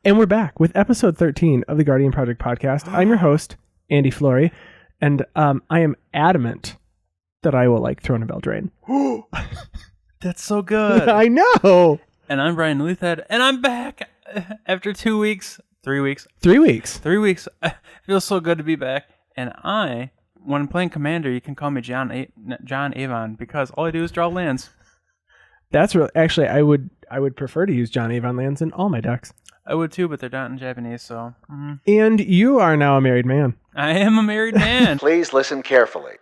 And we're back with episode 13 of the Guardian Project podcast. I'm your host, Andy Flory, and I am adamant that I will like Throne of Eldraine. That's so good. I know. And I'm Brian Luthed, and I'm back after 2 weeks. 3 weeks. 3 weeks. 3 weeks. It feels so good to be back. And when playing Commander, you can call me John Avon because all I do is draw lands. That's real. Actually, I would prefer to use John Avon lands in all my decks. I would too, but they're not in Japanese, so. And you are now a married man. I am a married man. Please listen carefully.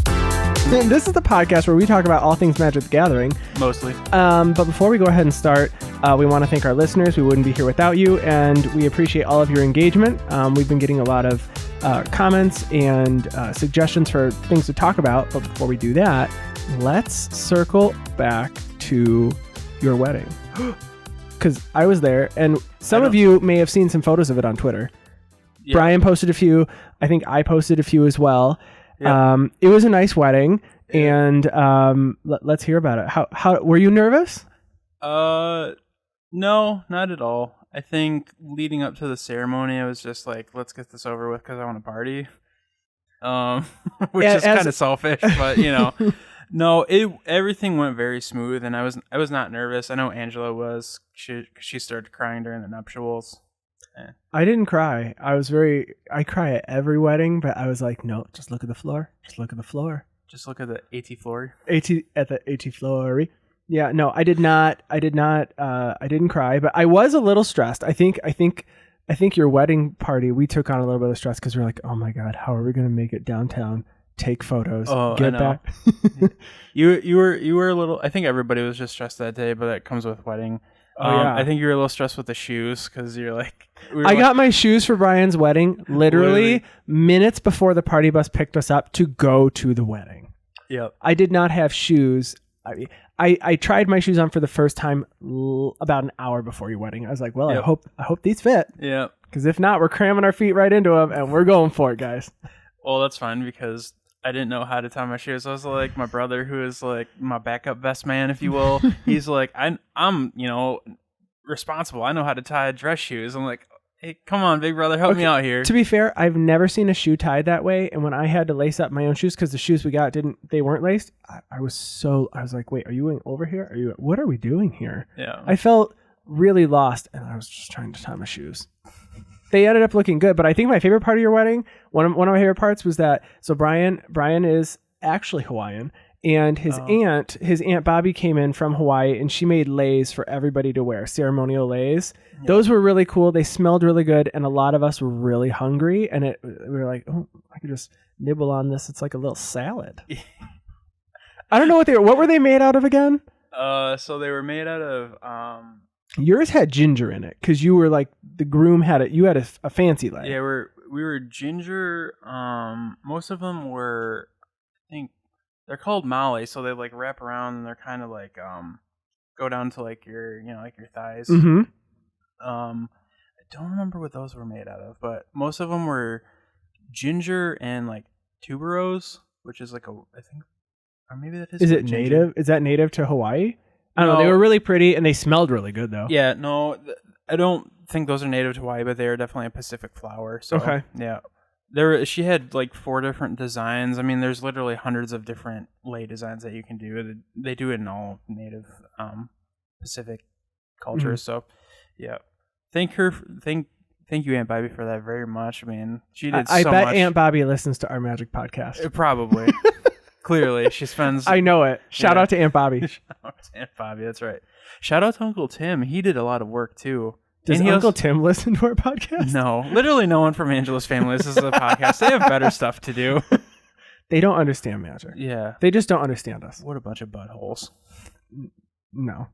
And this is the podcast where we talk about all things Magic the Gathering. Mostly. But before we go ahead and start, we want to thank our listeners. We wouldn't be here without you, and we appreciate all of your engagement. We've been getting a lot of comments and suggestions for things to talk about. But before we do that, let's circle back to your wedding. Because I was there, and some of you may have seen some photos of it on Twitter. Yeah. Brian posted a few. I think I posted a few as well. Yep. It was a nice wedding, and let's hear about it. How were you nervous? No, not at all. I think leading up to the ceremony, I was just like, let's get this over with because I want to party. Which is kind of selfish, but you know. No, everything went very smooth, and I was not nervous. I know Angela was. She started crying during the nuptials. I didn't cry. I cry at every wedding, but I was like, no, just look at the floor. Just look at the floor. Just look at the AT floor. At the AT floor. Yeah, no, I did not. I didn't cry, but I was a little stressed. I think your wedding party, we took on a little bit of stress because we were like, oh my God, how are we going to make it downtown? Take photos. Get back. You were a little. I think everybody was just stressed that day, but that comes with wedding. I think you were a little stressed with the shoes because you're like. I got my shoes for Brian's wedding literally minutes before the party bus picked us up to go to the wedding. Yep. I did not have shoes. I tried my shoes on for the first time about an hour before your wedding. I was like, well, yep. I hope these fit. Yeah. Because if not, we're cramming our feet right into them and we're going for it, guys. Well, that's fine because I didn't know how to tie my shoes. I was like, my brother, who is like my backup best man, if you will, he's like, I'm responsible. I know how to tie dress shoes. I'm like, hey, come on, big brother, help me out here. To be fair, I've never seen a shoe tied that way. And when I had to lace up my own shoes, because the shoes we got they weren't laced, I was like, wait, are you going over here? What are we doing here? Yeah. I felt really lost, and I was just trying to tie my shoes. They ended up looking good, but I think my favorite part of your wedding, one of my favorite parts was that, so Brian is actually Hawaiian, and his aunt Bobby came in from Hawaii, and she made leis for everybody to wear, ceremonial leis. Yeah. Those were really cool. They smelled really good, and a lot of us were really hungry, and we were like, oh, I could just nibble on this. It's like a little salad. I don't know what were they made out of again? So they were made out of... Yours had ginger in it because you were like the groom had it. You had a fancy lei. Yeah, we were ginger. Most of them were, I think, they're called male, so they like wrap around and they're kind of like go down to like your thighs. Mm-hmm. I don't remember what those were made out of, but most of them were ginger and like tuberose, which is like I think, or maybe that is. Is it native? Is that native to Hawaii? I don't know. They were really pretty and they smelled really good though. Yeah, no, I don't think those are native to Hawaii, but they are definitely a Pacific flower. So, okay. Yeah. She had like 4 different designs. I mean, there's literally hundreds of different lei designs that you can do. They do it in all native Pacific cultures. Mm-hmm. So, yeah. Thank you, Aunt Bobby, for that very much. I mean, she did so much. I bet Aunt Bobby listens to our Magic podcast. Probably. Clearly, she spends... I know it. Shout out to Aunt Bobby. Shout out to Aunt Bobby, that's right. Shout out to Uncle Tim. He did a lot of work, too. Does Uncle Tim listen to our podcast? No. Literally no one from Angela's family listens to the podcast. They have better stuff to do. They don't understand Magic. Yeah. They just don't understand us. What a bunch of buttholes. No.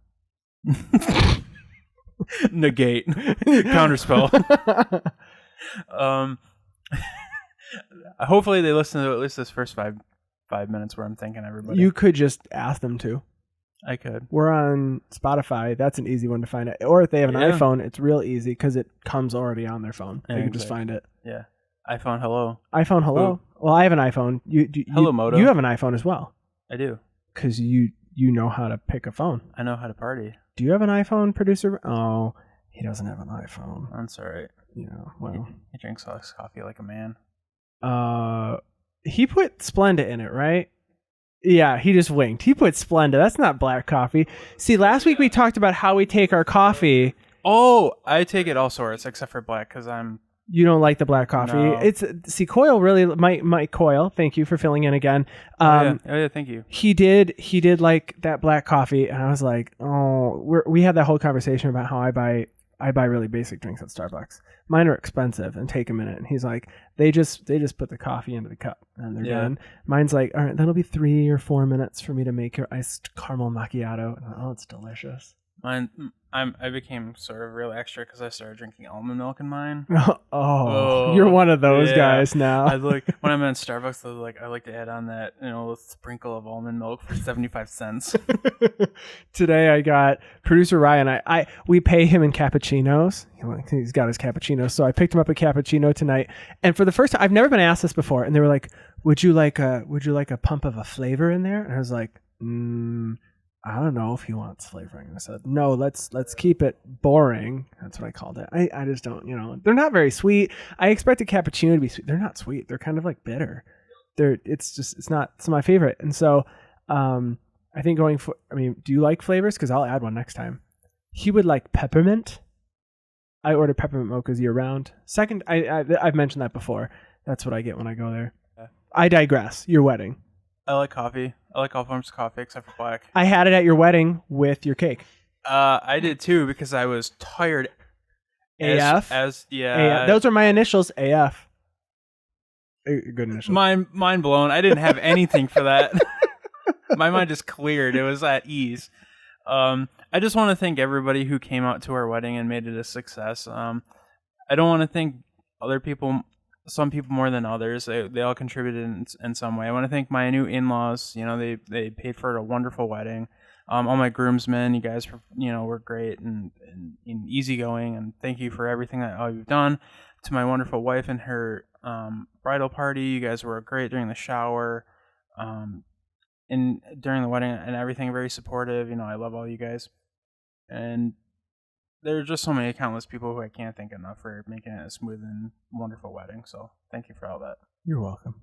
Negate. Counterspell. Hopefully they listen to at least this first 5 minutes where I'm thanking everybody. You could just ask them to. I could. We're on Spotify. That's an easy one to find it. Or if they have an iPhone, it's real easy because it comes already on their phone. They can just find it. Yeah. iPhone hello. iPhone hello. Ooh. Well, I have an iPhone. Hello, Moto. You have an iPhone as well. I do. Because you know how to pick a phone. I know how to party. Do you have an iPhone, producer? Oh, He doesn't have an iPhone. That's all right. Well, he drinks his coffee like a man. He put Splenda in it, right? Yeah, he just winked. He put Splenda. That's not black coffee. See, last week we talked about how we take our coffee. Oh, I take it all sorts except for black because You don't like the black coffee. No. Coyle really. Mike Coyle. Thank you for filling in again. Oh yeah, thank you. He did like that black coffee, and I was like, oh, we had that whole conversation about how I buy really basic drinks at Starbucks. Mine are expensive and take a minute. And he's like, they just put the coffee into the cup and they're done. Mine's like, all right, that'll be 3 or 4 minutes for me to make your iced caramel macchiato. And, it's delicious. I became sort of real extra because I started drinking almond milk in mine. You're one of those guys now. When I'm in Starbucks, I like to add on that sprinkle of almond milk for 75 cents. Today I got producer Ryan. We pay him in cappuccinos. He's got his cappuccinos, so I picked him up a cappuccino tonight. And for the first time, I've never been asked this before, and they were like, "Would you like a pump of a flavor in there?" And I was like, I don't know if he wants flavoring. And I said, no, let's keep it boring. That's what I called it. I just don't, they're not very sweet. I expected cappuccino to be sweet. They're not sweet. They're kind of like bitter. It's my favorite. And so, I think do you like flavors? Cause I'll add one next time. He would like peppermint. I order peppermint mochas year round. Second, I've mentioned that before. That's what I get when I go there. Yeah. I digress. Your wedding. I like coffee. I like all forms of coffee except for black. I had it at your wedding with your cake. I did too because I was tired. AF? AF. Those are my initials, AF. Good initials. Mind blown. I didn't have anything for that. My mind just cleared. It was at ease. I just want to thank everybody who came out to our wedding and made it a success. I don't want to thank some people more than others. They all contributed in some way. I want to thank my new in-laws. They paid for a wonderful wedding. All my groomsmen, you guys were great and easygoing, and thank you for everything that all you've done. To my wonderful wife and her bridal party, you guys were great during the shower, and during the wedding and everything. Very supportive. I love all you guys, and there are just so many countless people who I can't thank enough for making it a smooth and wonderful wedding. So thank you for all that. You're welcome.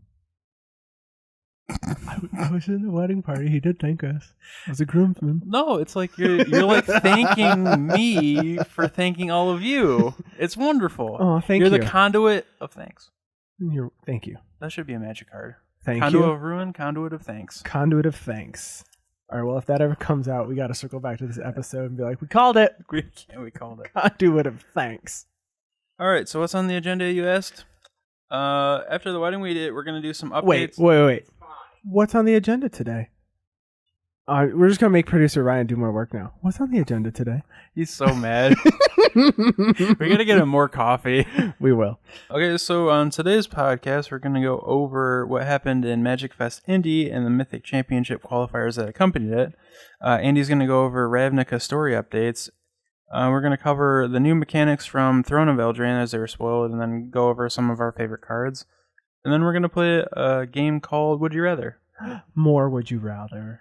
I was in the wedding party. He did thank us. I was a groomsman. No, it's like you're like thanking me for thanking all of you. It's wonderful. Oh, thank you. You're the conduit of thanks. Thank you. That should be a magic card. Thank Conduit you. of ruin, conduit of thanks. Conduit of thanks. All right, well, if that ever comes out, we got to circle back to this episode and be like, we called it. We called it. Conduit of thanks. All right, so what's on the agenda, you asked? After the wedding, we're going to do some updates. Wait. What's on the agenda today? We're just going to make producer Ryan do more work now. What's on the agenda today? He's so mad. We got to get him more coffee. We will. Okay, so on today's podcast, we're going to go over what happened in Magic Fest Indy and the Mythic Championship qualifiers that accompanied it. Andy's going to go over Ravnica Story Updates. We're going to cover the new mechanics from Throne of Eldraine as they were spoiled, and then go over some of our favorite cards. And then we're going to play a game called Would You Rather. More Would You Rather.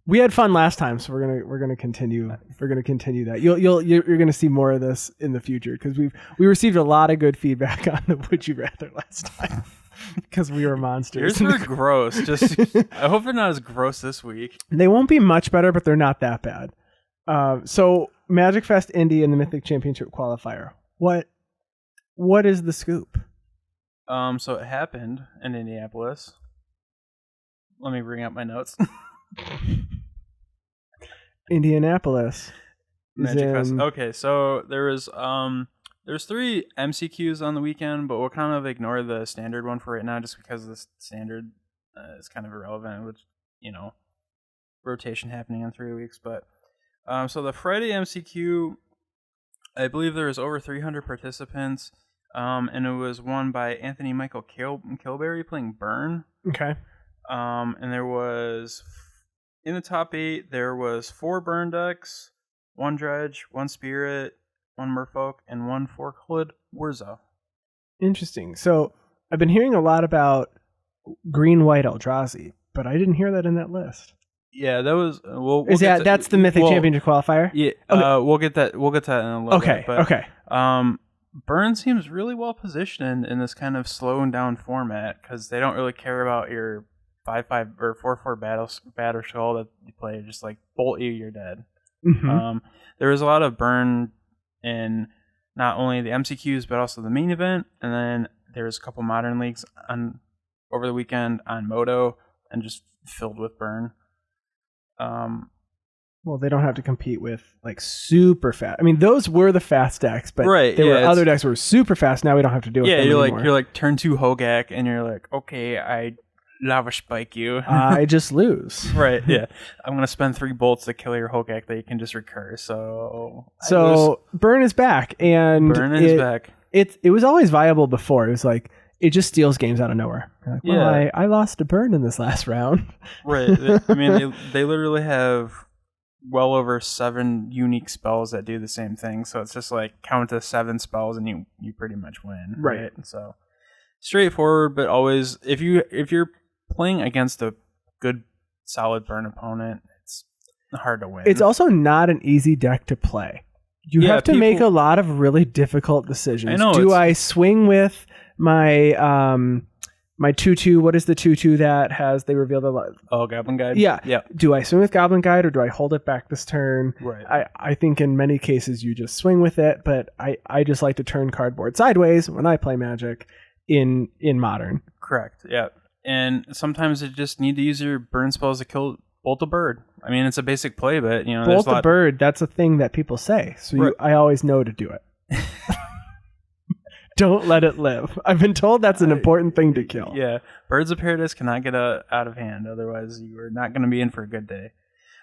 We had fun last time, so we're gonna continue. We're gonna continue that. You're gonna see more of this in the future because we received a lot of good feedback on the Would You Rather last time because we were monsters. Yours were gross. I hope they're not as gross this week. They won't be much better, but they're not that bad. So Magic Fest Indy and the Mythic Championship qualifier. What is the scoop? So it happened in Indianapolis. Let me bring up my notes. Indianapolis. Magic Fest. Okay, so there's 3 MCQs on the weekend, but we'll kind of ignore the standard one for right now just because the standard is kind of irrelevant with, rotation happening in 3 weeks. But so the Friday MCQ, I believe there was over 300 participants, and it was won by Anthony Michael Kilberry playing Burn. Okay. And there was, in the top 8, there was 4 Burn decks, 1 Dredge, 1 Spirit, 1 Merfolk, and 1 4-colored Wurza. Interesting. So I've been hearing a lot about green-white Eldrazi, but I didn't hear that in that list. Yeah, that was. That's the Mythic Championship qualifier? Yeah. Okay. We'll get that. We'll get to that in a little bit. But, okay. Burn seems really well positioned in this kind of slowing down format because they don't really care about your 5/5 or 4/4 battle skull that you play. Just like bolt you, you're dead. Mm-hmm. There was a lot of burn in not only the MCQs but also the main event, and then there was a couple modern leagues over the weekend on Moto and just filled with burn. Well, they don't have to compete with like super fast. I mean, those were the fast decks, but there were other decks that were super fast. Now we don't have to do it. Yeah, you're like turn 2 Hogak, and you're like, okay, I lava spike you. I just lose. Right. Yeah, I'm gonna spend 3 bolts to kill your Hogak that you can just recur. So burn is back, and It was always viable before. It was like it just steals games out of nowhere. Like, well, I lost to burn in this last round. Right. I mean, they literally have well over 7 unique spells that do the same thing. So it's just like count to 7 spells and you pretty much win. Right. So straightforward, but always if you're playing against a good solid burn opponent, it's hard to win. It's also not an easy deck to play. You have to make a lot of really difficult decisions. I know. Do I swing with my my 2/2, what is the 2/2 that has, they reveal the... Goblin Guide? Yeah. Do I swing with Goblin Guide or do I hold it back this turn? Right. I think in many cases you just swing with it, but I just like to turn cardboard sideways when I play Magic in Modern. Correct, yeah. And sometimes you just need to use your burn spells to bolt a bird. I mean, it's a basic play, but, bolt a bird, that's a thing that people say, so I always know to do it. Don't let it live. I've been told that's an important thing to kill. Yeah. Birds of Paradise cannot get out of hand. Otherwise, you are not going to be in for a good day.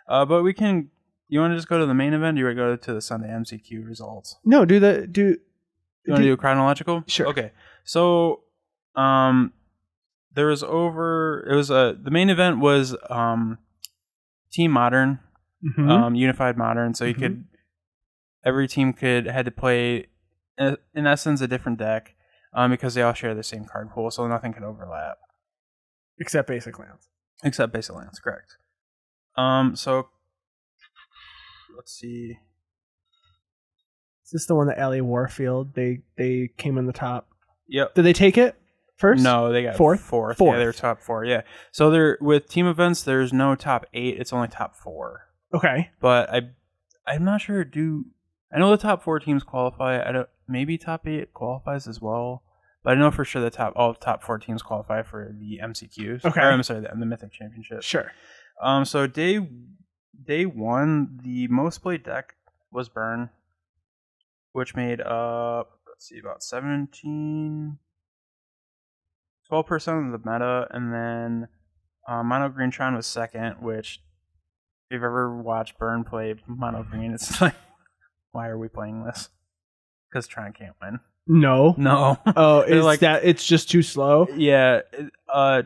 But we can... You want to just go to the main event, or you want to go to the Sunday MCQ results? No, You want to do chronological? Sure. Okay. So, there was the main event was Team Modern, Unified Modern. So you every team had to play... in essence, a different deck because they all share the same card pool, so nothing could overlap. Except basic lands. Correct. So, let's see. Is this the one that Ellie Warfield, they came in the top? Yep. Did they take it first? No, they got fourth. Yeah, they were top 4, yeah. So with team events, there's no top 8, it's only top 4. Okay. But I'm not sure, I know the top 4 teams qualify. Maybe top 8 qualifies as well, but I know for sure all top 4 teams qualify for the MCQs. Okay, I'm sorry, the Mythic Championship. Sure. So day 1, the most played deck was Burn, which made up about 12% of the meta, and then Mono Green Tron was second. Which, if you've ever watched Burn play Mono Green, it's like, why are we playing this? Because Tron can't win. No. Oh, it's just too slow? Yeah.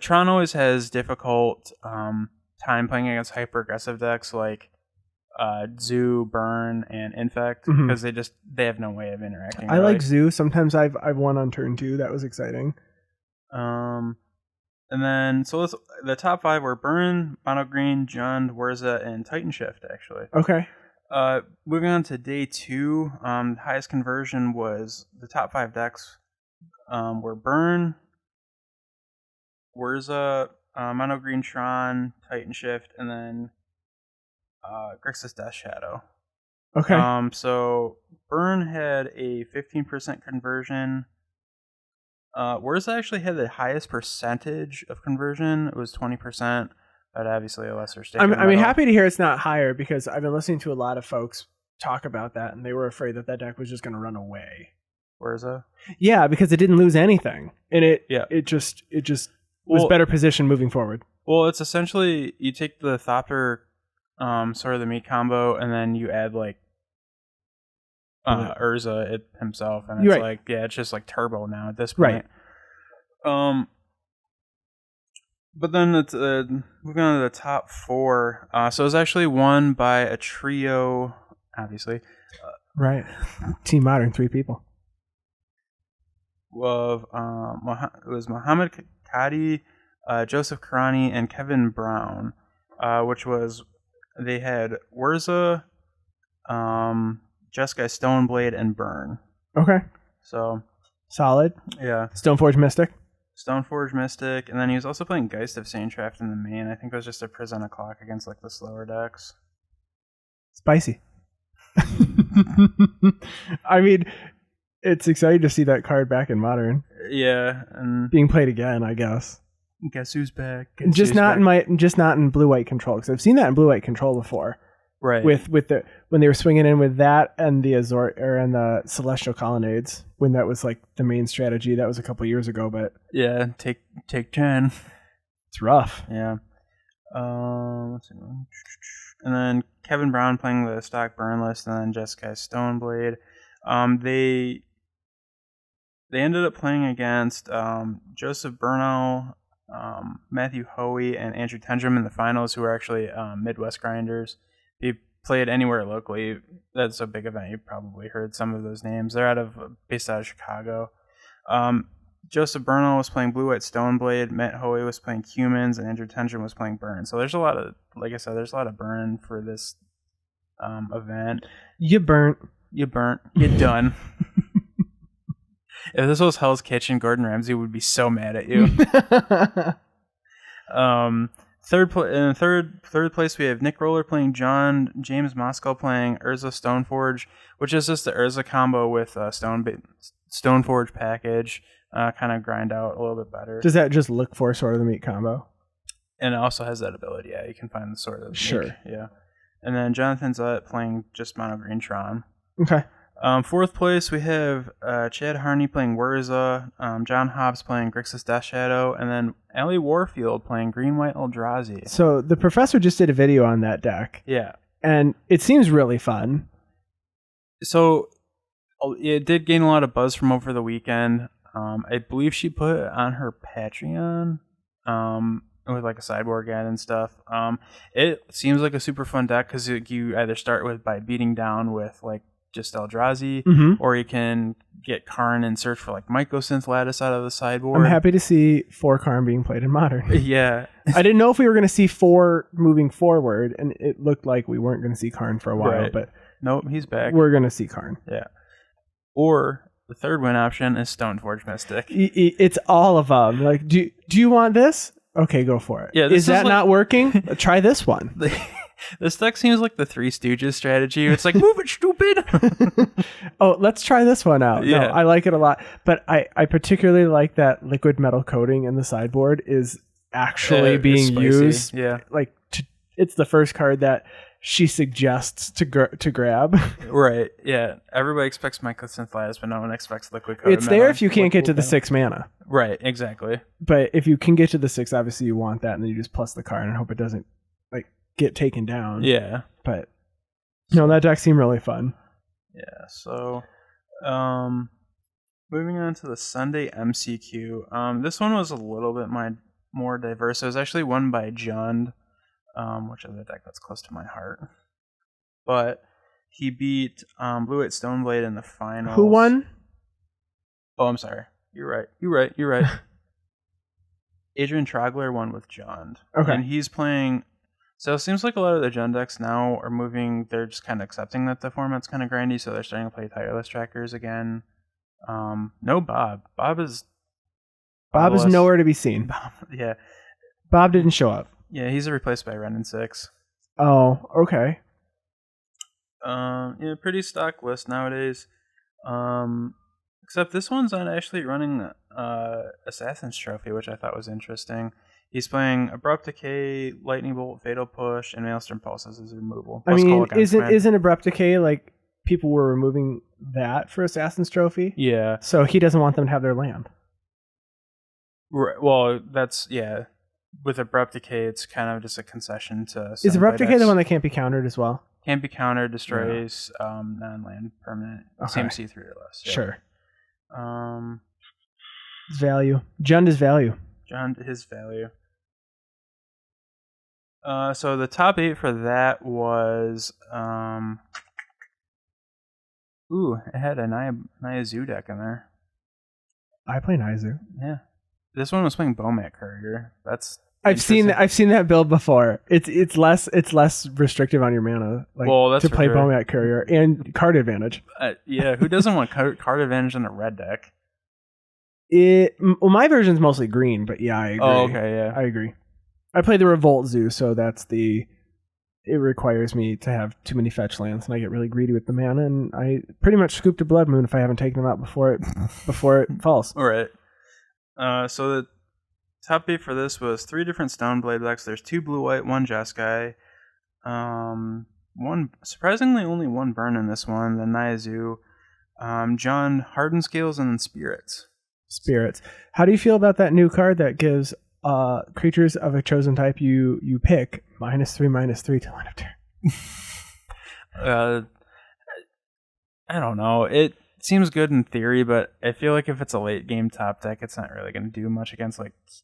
Tron always has difficult time playing against hyper-aggressive decks like Zoo, Burn, and Infect because they have no way of interacting. I like Zoo. Sometimes I've won on turn 2. That was exciting. And then, the top 5 were Burn, Mono Green, Jund, Wurza, and Titan Shift, actually. Okay. Moving on to day 2, the highest conversion was the top 5 decks were Burn, Wurza, Mono Green Tron, Titan Shift, and then Grixis Death Shadow. Okay. So Burn had a 15% conversion. Wurza actually had the highest percentage of conversion. It was 20%. But obviously a lesser stake. I'm happy to hear it's not higher because I've been listening to a lot of folks talk about that, and they were afraid that deck was just going to run away. Wurza? Yeah, because it didn't lose anything, and it just was better positioned moving forward. Well, it's essentially you take the Thopter, sort of the meat combo, and then you add like Urza himself, and it's it's just like turbo now at this point. Right. But then it's moving on to the top 4. So it was actually won by a trio, obviously. Right. Team Modern, 3 people. Of it was Mohammed Kadi, Joseph Karani, and Kevin Brown. which was they had Urza, Jeskai Stoneblade, and Burn. Okay. So solid. Yeah. Stoneforge Mystic. Stoneforge Mystic, and then he was also playing Geist of Saintraft in the main. I think it was just a Prison O'Clock against like the slower decks. Spicy. I mean, it's exciting to see that card back in Modern. Yeah, and being played again, I guess. Guess who's back? Just not in blue-white control, because I've seen that in blue-white control before. Right. With the when they were swinging in with that and the and the Celestial Colonnades, when that was like the main strategy. That was a couple years ago, but yeah, take 10. It's rough. Yeah. Let's see. And then Kevin Brown playing the stock burn list, and then Jeskai Stoneblade. They ended up playing against Joseph Burnell, Matthew Hoey, and Andrew Tendrum in the finals, who are actually Midwest grinders. If you played anywhere locally, that's a big event. You probably heard some of those names. They're based out of Chicago. Joseph Burnell was playing Blue-White Stoneblade, Matt Hoey was playing Humans, and Andrew Tendrum was playing Burn. So there's a lot of, like I said, there's a lot of Burn for this event. You burnt. You're done. If this was Hell's Kitchen, Gordon Ramsay would be so mad at you. Third place, we have Nick Roller playing John, James Moskal playing Urza Stoneforge, which is just the Urza combo with Stoneforge package. Kind of grind out a little bit better. Does that just look for Sword of the Meat combo? And it also has that ability. Yeah, you can find the Sword of the Meat. Sure. Yeah. And then Jonathan Zutt playing just Mono Green Tron. Okay. Fourth place, we have Chad Harney playing Urza, John Hobbs playing Grixis Death Shadow, and then Allie Warfield playing Green-White Eldrazi. So the professor just did a video on that deck. Yeah. And it seems really fun. So it did gain a lot of buzz from over the weekend. I believe she put it on her Patreon with like a sideboard guide and stuff. It seems like a super fun deck because you either start by beating down with like just Eldrazi, or you can get Karn and search for like Mycosynth Lattice out of the sideboard. I'm happy to see 4 Karn being played in Modern. Yeah. I didn't know if we were going to see 4 moving forward, and it looked like we weren't going to see Karn for a while, right. But nope, he's back. We're going to see Karn. Yeah. Or the third win option is Stoneforge Mystic. It's all of them. Like, do you want this? Okay, go for it. Yeah, is that not working? Try this one. This deck seems like the Three Stooges strategy. It's like, move it, stupid. Oh, let's try this one out. Yeah. No, I like it a lot. But I particularly like that liquid metal coating in the sideboard is actually being used. Yeah. Like, it's the first card that she suggests to grab. Right, yeah. Everybody expects Mycosynth Lattice, but no one expects liquid coated. It's there if you can't get to the 6 mana. Right, exactly. But if you can get to the 6, obviously you want that, and then you just plus the card and hope it doesn't get taken down. Yeah. But no, that deck seemed really fun. Yeah, so moving on to the Sunday MCQ. This one was a little bit more diverse. It was actually won by Jund, which is a deck that's close to my heart. But he beat Blue-White Stoneblade in the finals. Who won? Oh, I'm sorry. You're right. Adrian Trogler won with Jund. Okay. And he's playing... So it seems like a lot of the Jund decks now are moving... They're just kind of accepting that the format's kind of grindy, so they're starting to play tireless trackers again. No Bob. Bob is nowhere to be seen. Yeah. Bob didn't show up. Yeah, he's replaced by Renin 6. Oh, okay. Yeah, pretty stock list nowadays. Except this one's not actually running Assassin's Trophy, which I thought was interesting. He's playing Abrupt Decay, Lightning Bolt, Fatal Push, and Maelstrom Pulse as his removal. I mean, isn't Abrupt Decay like people were removing that for Assassin's Trophy? Yeah. So he doesn't want them to have their land. Right, well, that's, yeah. With Abrupt Decay, it's kind of just a concession to... Is Abrupt Decay the one that can't be countered as well? Can't be countered, destroys non-land permanent. Okay. CMC 3 or less. Yeah. Sure. Value. Jund is value. Jund is value. So the top 8 for that was... it had a Naya Zoo deck in there. I play Naizu. Yeah. This one was playing Bomat Courier. I've seen that build before. It's less restrictive on your mana, to play Bomat Courier and card advantage. Yeah, who doesn't want card advantage in a red deck? My version's mostly green, but yeah, I agree. Oh, okay, yeah, I agree. I play the Revolt Zoo, so it requires me to have too many fetch lands, and I get really greedy with the mana, and I pretty much scoop to Blood Moon if I haven't taken them out before it falls. All right. So the top 8 for this was 3 different Stoneblade decks. There's 2 blue-white, 1 Jeskai. Surprisingly, only 1 burn in this one. The Naizu, John Hardened Scales, and then Spirits. How do you feel about that new card that gives creatures of a chosen type you pick -3/-3 till end of turn? I don't know. It seems good in theory, but I feel like if it's a late game top deck, it's not really going to do much against it's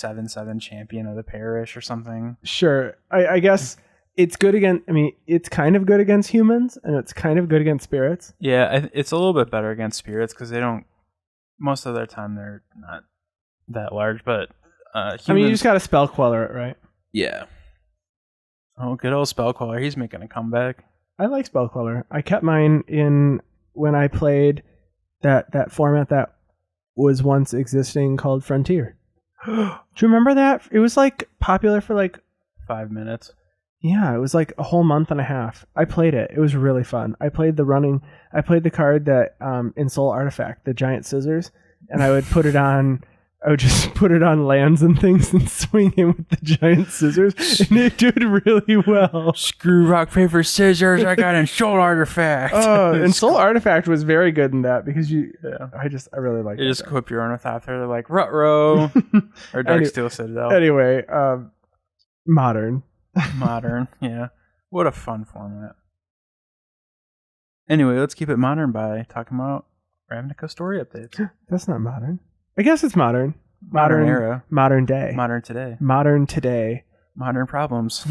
7/7 Champion of the Parish or something. Sure, I guess it's good against. I mean, it's kind of good against humans, and it's kind of good against spirits. Yeah, it's a little bit better against spirits because they don't. Most of their time, they're not that large, but humans, I mean, you just got to spell queller it, right? Yeah. Oh, good old spell queller. He's making a comeback. I like spell queller. I kept mine in when I played that format that was once existing called Frontier. Do you remember that? It was popular for 5 minutes. Yeah, it was a whole month and a half. I played it. It was really fun. I played the card that in Soul Artifact, the giant scissors, and I would put it on. I would just put it on lands and things and swing in with the giant scissors, and it did really well. Screw rock, paper, scissors. I got in Soul Artifact. Oh, and Soul Artifact was very good in that because I really like it. You just equip your own with that. They're like Rutro or Darksteel Citadel. Anyway, Modern, yeah. What a fun format. Anyway, let's keep it modern by talking about Ravnica Story Updates. That's not modern. I guess it's modern. Modern era. Modern day. Modern today. Modern today. Modern problems.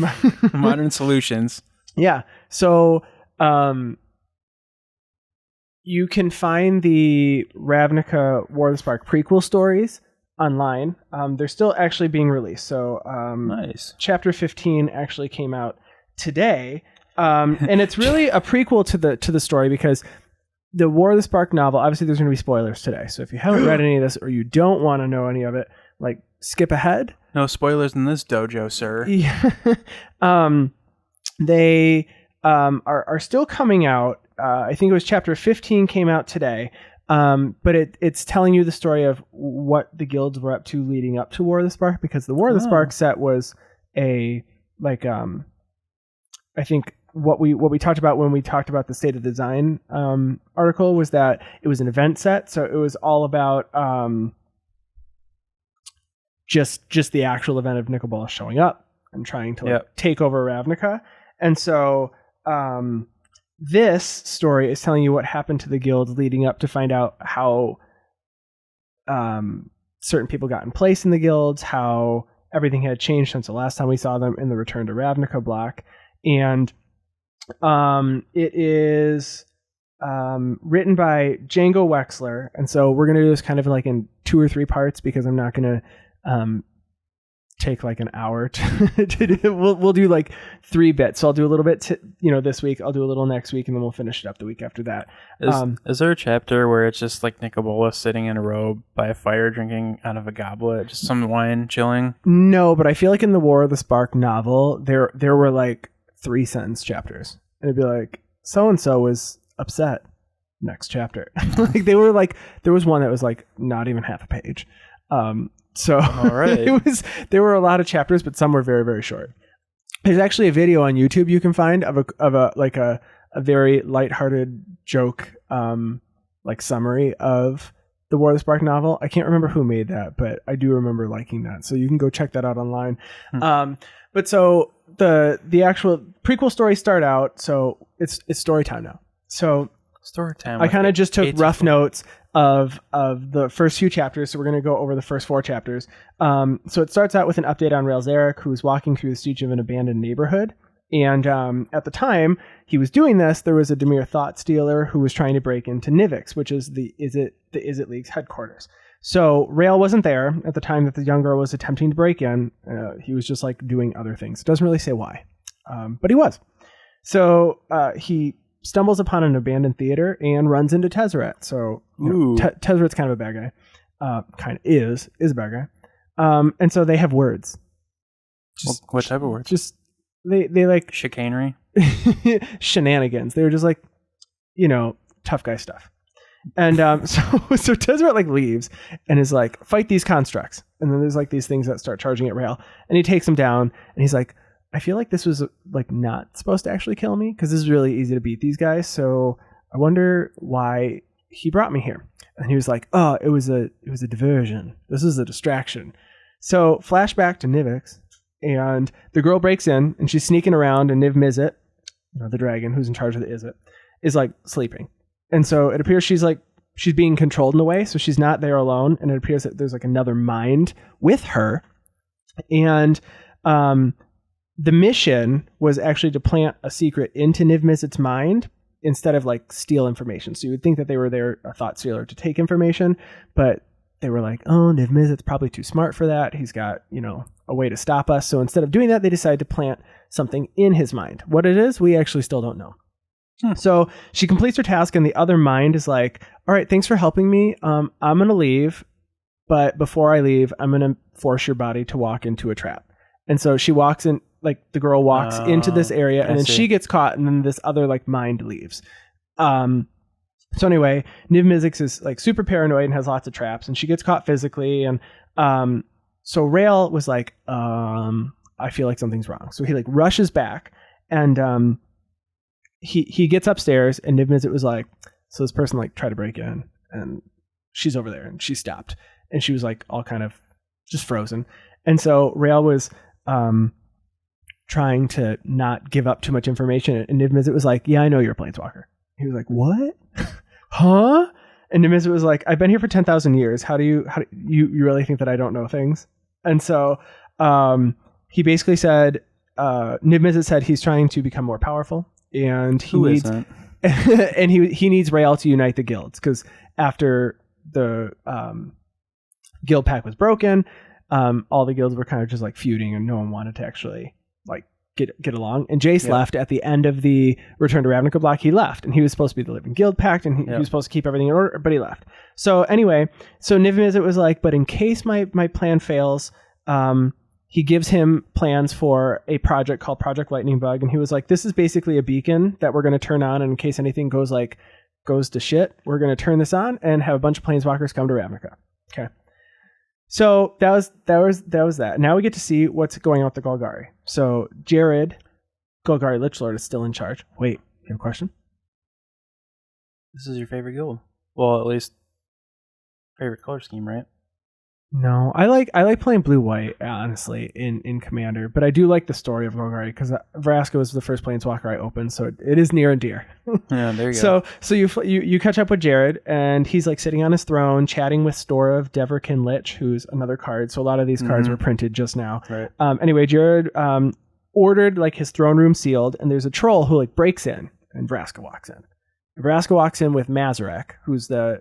Modern solutions. Yeah. So you can find the Ravnica War of the Spark prequel stories online. They're still actually being released. So nice. Chapter 15 actually came out today. And it's really a prequel to the story because the War of the Spark novel, obviously there's going to be spoilers today. So if you haven't read any of this or you don't want to know any of it, skip ahead. No spoilers in this dojo, sir. Yeah. They are still coming out. I think it was chapter 15 came out today. But it's telling you the story of what the guilds were up to leading up to War of the Spark, because the War of the Spark set was I think what we talked about when we talked about the State of Design article was that it was an event set, so it was all about just the actual event of Nicol showing up and trying to take over Ravnica. And so this story is telling you what happened to the guilds leading up to find out how certain people got in place in the guilds, how everything had changed since the last time we saw them in the Return to Ravnica block. And it is written by Django Wexler. And so we're going to do this kind of in 2 or 3 parts because I'm not going to take an hour to do. We'll do 3 bits. So I'll do a little bit this week, I'll do a little next week, and then we'll finish it up the week after that. Is there a chapter where it's just Nicol sitting in a robe by a fire drinking out of a goblet, just some wine chilling? No, but I feel in the War of the Spark novel there were 3-sentence chapters, and it'd be so and so was upset, next chapter. They were there was one that was not even half a page. So all right. There were a lot of chapters, but some were very, very short. There's actually a video on YouTube you can find of a very lighthearted joke summary of the War of the Spark novel. I can't remember who made that, but I do remember liking that. So you can go check that out online. But so the actual prequel stories start out, so it's story time now. So story time. I kind of just took rough notes of the first few chapters, so we're going to go over the first 4 chapters. So it starts out with an update on Rails Eric, who's walking through the streets of an abandoned neighborhood, And at the time he was doing this, there was a Dimir Thought Stealer who was trying to break into Nivix, which is the Izzet League's headquarters. So Rael wasn't there at the time that the young girl was attempting to break in. He was just like doing other things. It doesn't really say why, but he was. So he stumbles upon an abandoned theater and runs into Tezzeret. So Tezzeret's kind of a bad guy. Kind of is a bad guy. And so they have words. What type of words? Just they like chicanery, shenanigans. They were just like, tough guy stuff. And so Tezzeret like leaves and is like, fight these constructs. And then there's like these things that start charging at Rael, and he takes them down, and he's like, I feel like this was like not supposed to actually kill me because this is really easy to beat these guys. So I wonder why he brought me here. And he was like, oh, it was a diversion. This is a distraction. So flashback to Nivix, and the girl breaks in and she's sneaking around, and Niv Mizzet, the dragon who's in charge of the Izzet, is like sleeping. And so it appears she's being controlled in a way. So she's not there alone. And it appears that there's like another mind with her. And the mission was actually to plant a secret into Niv Mizzet's mind instead of like steal information. So you would think that they were there, a thought stealer, to take information, but they were like, oh, Niv Mizzet's probably too smart for that. He's got, a way to stop us. So instead of doing that, they decided to plant something in his mind. What it is, we actually still don't know. So she completes her task, and the other mind is like, all right, thanks for helping me. I'm going to leave, but before I leave, I'm going to force your body to walk into a trap. And so she walks in, like the girl walks into this area, and then she gets caught, and then this other like mind leaves. So anyway, Niv Mizzet is like super paranoid and has lots of traps, and she gets caught physically. And so Rael was like, I feel like something's wrong. So he like rushes back, and he gets upstairs, and Niv Mizzet was like, so this person like tried to break in, and she's over there, and she stopped, and she was like all kind of just frozen. And so Rael was trying to not give up too much information, and Niv Mizzet was like, yeah, I know you're a planeswalker. He was like, what? Huh? And Niv Mizzet was like, I've been here for 10,000 years. How do you really think that I don't know things? And so he basically said, Niv Mizzet said he's trying to become more powerful, and he needs Rael to unite the guilds, because after the guild pact was broken, all the guilds were kind of just like feuding, and no one wanted to actually like get along. And Jace left at the end of the Return to Ravnica block. He left, and he was supposed to be the living guild pact, and he was supposed to keep everything in order, but he left. So anyway, so Niv Mizzet was like, but in case my plan fails, he gives him plans for a project called Project Lightning Bug. And he was like, this is basically a beacon that we're going to turn on. And in case anything goes to shit, we're going to turn this on and have a bunch of planeswalkers come to Ravnica. Okay. So that was that. Now we get to see what's going on with the Golgari. So Jared, Golgari Lichlord, is still in charge. Wait, you have a question? This is your favorite guild. Well, at least favorite color scheme, right? No, I like playing blue-white, honestly, in Commander, but I do like the story of Golgari, because Vraska was the first planeswalker I opened, so it is near and dear. Yeah, there you go. So you catch up with Jared, and he's like sitting on his throne, chatting with Storav Deverkin Lich, who's another card. So a lot of these cards were printed just now. Right. Anyway, Jared ordered like his throne room sealed, and there's a troll who like breaks in, and Vraska walks in. Vraska walks in with Mazarek, who's the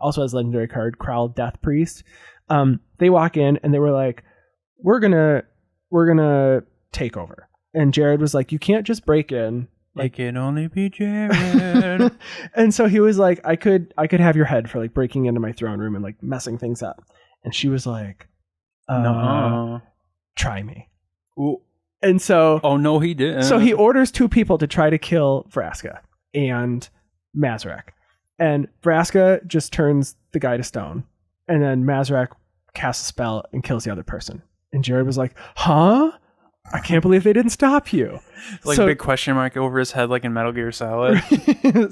also has legendary card Kraul Death Priest. They walk in, and they were like, we're gonna take over. And Jared was like, you can't just break in. Like, it can only be Jared. And so he was like, I could have your head for like breaking into my throne room and like messing things up. And she was like, no, try me. Ooh. And so, oh no, he didn't. So he orders 2 people to try to kill Vraska and Mazarek. And Vraska just turns the guy to stone. And then Mazarek casts a spell and kills the other person. And Jared was like, huh? I can't believe they didn't stop you. Like a big question mark over his head, like in Metal Gear Solid.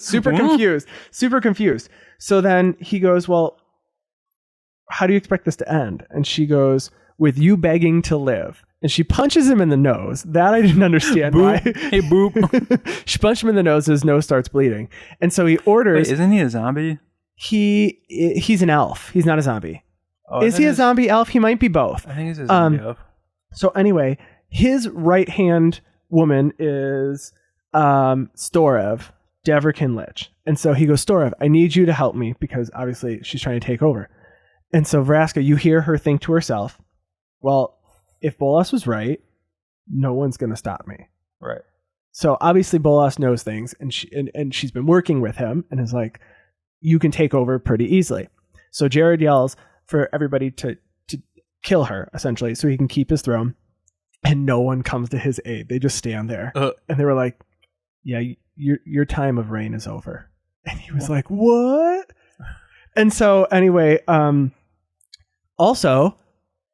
Super confused. So then he goes, well, how do you expect this to end? And she goes, with you begging to live. And she punches him in the nose. That I didn't understand why. Hey, boop. She punched him in the nose. His nose starts bleeding. And so he orders... Wait, isn't he a zombie? He's an elf. He's not a zombie. Oh, is he a zombie elf? He might be both. I think he's a zombie elf. So anyway, his right hand woman is Storev, Deverkin Lich. And so he goes, Storev, I need you to help me because obviously she's trying to take over. And so Vraska, you hear her think to herself, well, if Bolas was right, no one's going to stop me. Right. So obviously Bolas knows things, and she's been working with him and is like, you can take over pretty easily. So Jared yells for everybody to kill her, essentially, so he can keep his throne. And no one comes to his aid. They just stand there. And they were like, yeah, your time of reign is over. And he was like, what? And so anyway, also,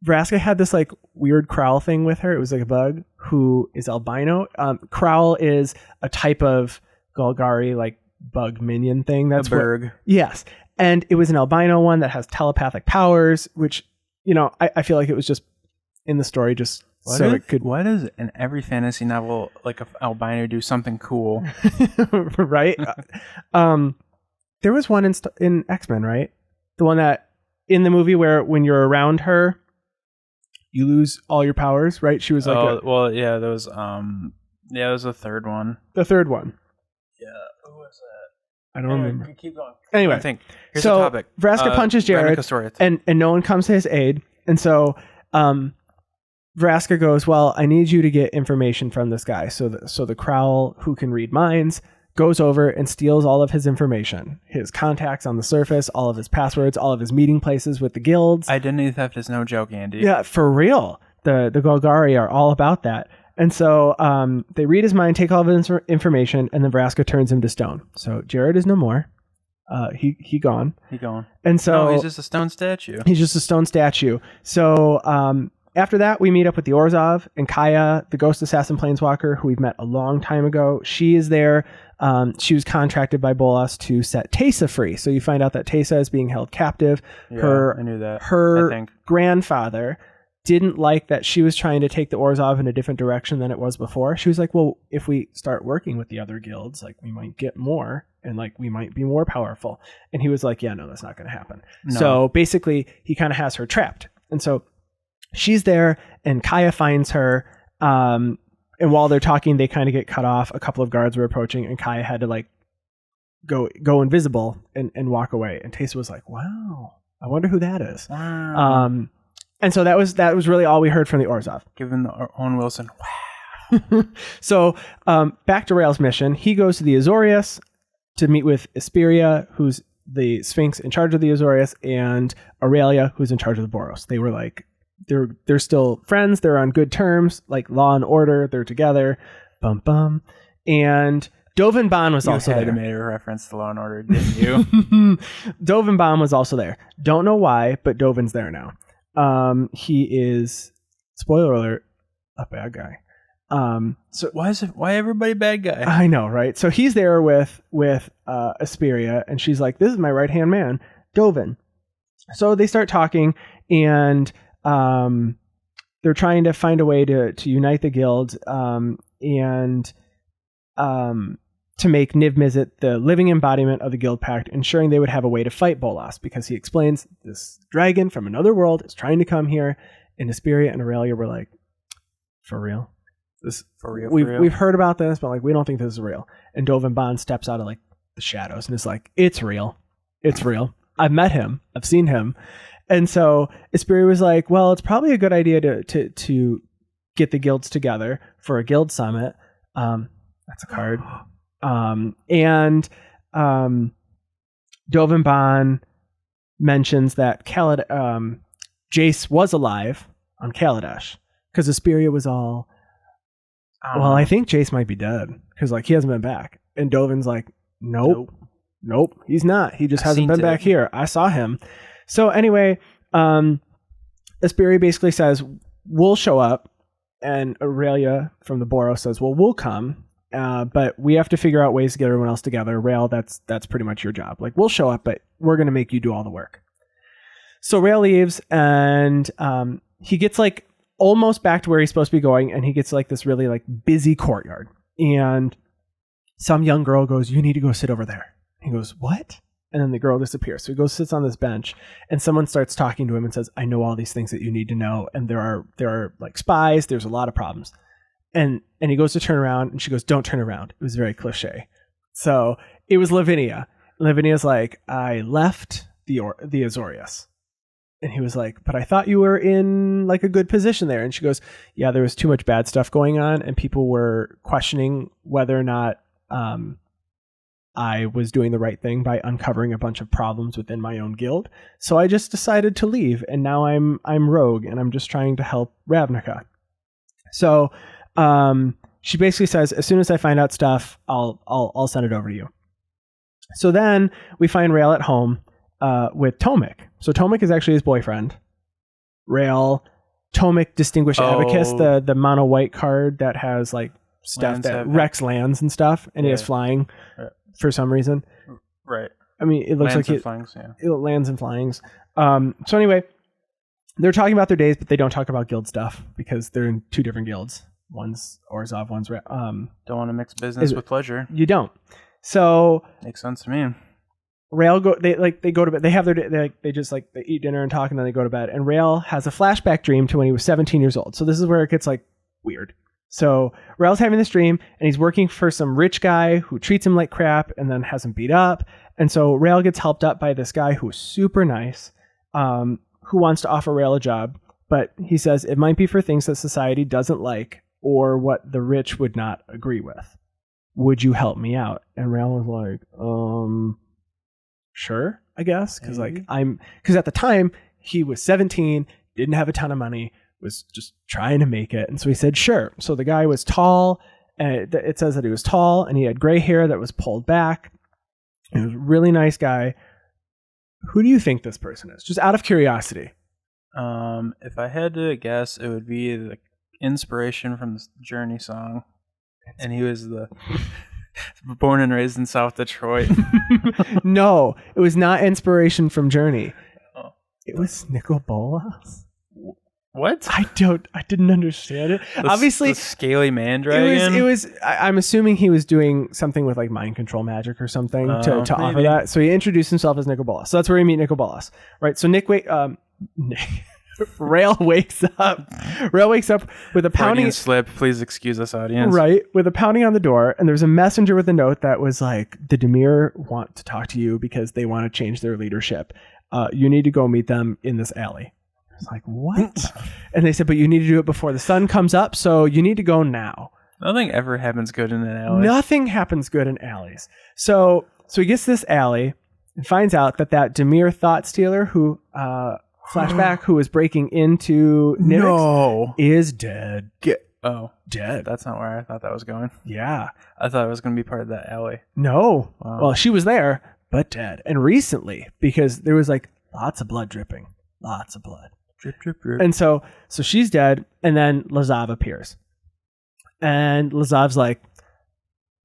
Vraska had this like weird Crowl thing with her. It was like a bug who is albino. Crowl is a type of Golgari like bug minion thing. That's a Berg. Yes. And it was an albino one that has telepathic powers, which, you know, I feel like it was just in the story just why does in every fantasy novel like an albino do something cool? Right? There was one in X-Men, right? The one that in the movie where when you're around her, you lose all your powers, right? She was like, there was the third one. The third one. Yeah, who was that? I don't remember. Keep going. Anyway, I think here's the topic. Vraska punches Jared, and no one comes to his aid, and so Vraska goes, well, I need you to get information from this guy. So the Crowl, who can read minds, goes over and steals all of his information, his contacts on the surface, all of his passwords, all of his meeting places with the guilds. Identity theft is no joke, Andy. Yeah, for real. The Golgari are all about that. And so they read his mind, take all of his information, and then Vraska turns him to stone. So Jared is no more. He gone. He gone. And so no, he's just a stone statue. He's just a stone statue. So after that, we meet up with the Orzhov and Kaya, the ghost assassin planeswalker, who we've met a long time ago. She is there. She was contracted by Bolas to set Teysa free. So you find out that Teysa is being held captive. Yeah, I knew that. Her grandfather didn't like that she was trying to take the Orzhov in a different direction than it was before. She was like, well, if we start working with the other guilds, like we might get more and like we might be more powerful. And he was like, yeah, no, that's not going to happen. No. So basically he kind of has her trapped. And so she's there and Kaya finds her. And while they're talking, they kind of get cut off. A couple of guards were approaching and Kaya had to like go invisible and walk away. And Teysa was like, wow, I wonder who that is. Wow. And so that was really all we heard from the Orzhov. Given the Owen Wilson, wow. So back to Rael's mission. He goes to the Azorius to meet with Isperia, who's the Sphinx in charge of the Azorius, and Aurelia, who's in charge of the Boros. They were like, they're still friends. They're on good terms, like law and order. They're together. Bum bum. And Dovin Baan was also there. You made a reference to Law and Order, didn't you? Dovin Baan was also there. Don't know why, but Dovin's there now. He is, spoiler alert, a bad guy. So why everybody bad guy? I know, right? So he's there with Isperia, and she's like, "This is my right hand man, Dovin." So they start talking, and they're trying to find a way to unite the guild, and to make Niv Mizzet the living embodiment of the Guild Pact, ensuring they would have a way to fight Bolas, because he explains this dragon from another world is trying to come here, and Isperia and Aurelia were like, for real? We've heard about this, but like we don't think this is real. And Dovin Baan steps out of like the shadows and is like, it's real. It's real. I've met him. I've seen him. And so Isperia was like, well, it's probably a good idea to get the guilds together for a guild summit. That's a card. And Dovin Baan mentions that Jace was alive on Kaladesh, because Isperia was all, well, I think Jace might be dead because like he hasn't been back. And Dovin's like, nope, he's not. He just hasn't been back here. I saw him. So anyway, Isperia basically says, we'll show up. And Aurelia from the Boros says, well, we'll come. But we have to figure out ways to get everyone else together. Rael, that's pretty much your job. Like, we'll show up, but we're going to make you do all the work. So Rael leaves, and he gets like almost back to where he's supposed to be going, and he gets like this really like busy courtyard. And some young girl goes, you need to go sit over there. He goes, what? And then the girl disappears. So he goes, sits on this bench, and someone starts talking to him and says, I know all these things that you need to know. And there are like spies. There's a lot of problems. And he goes to turn around, and she goes, "Don't turn around." It was very cliche. So it was Lavinia. Lavinia's like, "I left the Azorius." And he was like, "But I thought you were in like a good position there." And she goes, "Yeah, there was too much bad stuff going on, and people were questioning whether or not I was doing the right thing by uncovering a bunch of problems within my own guild. So I just decided to leave, and now I'm rogue, and I'm just trying to help Ravnica." So she basically says, "As soon as I find out stuff, I'll send it over to you." So then we find Rael at home with Tomik. So Tomik is actually his boyfriend. Rael, Tomik, Distinguished Abacus, the mono white card that has like stuff that wrecks lands and stuff, and he has flying for some reason. Right. I mean, it looks lands like and flyings, it lands and flyings. So anyway, they're talking about their days, but they don't talk about guild stuff because they're in two different guilds. One's Orzhov, one's don't want to mix business with pleasure. You don't. So makes sense to me. Rael they go to bed. They have they just they eat dinner and talk, and then they go to bed. And Rael has a flashback dream to when he was 17 years old. So this is where it gets like weird. So Rael's having this dream, and he's working for some rich guy who treats him like crap and then has him beat up. And so Rael gets helped up by this guy who's super nice, who wants to offer Rael a job, but he says it might be for things that society doesn't like or what the rich would not agree with. Would you help me out? And Rael was like, sure, I guess. Because at the time he was 17, didn't have a ton of money, was just trying to make it. And so he said, sure. So the guy was tall. It says that he was tall, and he had gray hair that was pulled back. He was a really nice guy. Who do you think this person is? Just out of curiosity. If I had to guess, it would be the inspiration from the Journey song. And he was born and raised in South Detroit. No, it was not inspiration from Journey. Oh. It was Nicol Bolas. What? I didn't understand it. Obviously, the scaly man dragon. It was. I'm assuming he was doing something with like mind control magic or something to offer that. So he introduced himself as Nicol Bolas. So that's where we meet Nicol Bolas, right? So Rael wakes up. Rael wakes up with a pounding Freudian slip. Please excuse us, audience. Right, with a pounding on the door, and there's a messenger with a note that was like, "The Dimir want to talk to you because they want to change their leadership. You need to go meet them in this alley." I was like, "What?" And they said, "But you need to do it before the sun comes up, so you need to go now." Nothing ever happens good in an alley. Nothing happens good in alleys. So he gets this alley and finds out that Dimir thought stealer who flashback who was breaking into Nivix is dead. Dead. That's not where I thought that was going. Yeah. I thought it was going to be part of that alley. No. Wow. Well, she was there, but dead. And recently, because there was like lots of blood dripping. Lots of blood. Drip, drip, drip. And so she's dead, and then Lazav appears. And Lazav's like,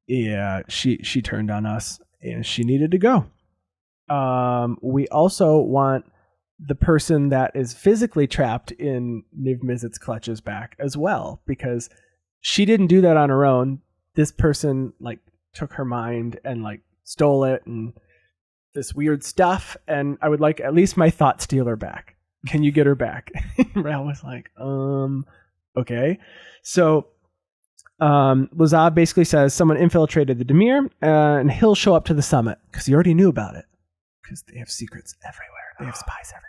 yeah, she turned on us, and she needed to go. We also want the person that is physically trapped in Niv Mizzet's clutches back as well, because she didn't do that on her own. This person like took her mind and like stole it and this weird stuff, and I would like at least my thought stealer back. Can you get her back? Rael was like, okay. So Lazav basically says someone infiltrated the Dimir, and he'll show up to the summit because he already knew about it, because they have secrets everywhere. They have spies everywhere.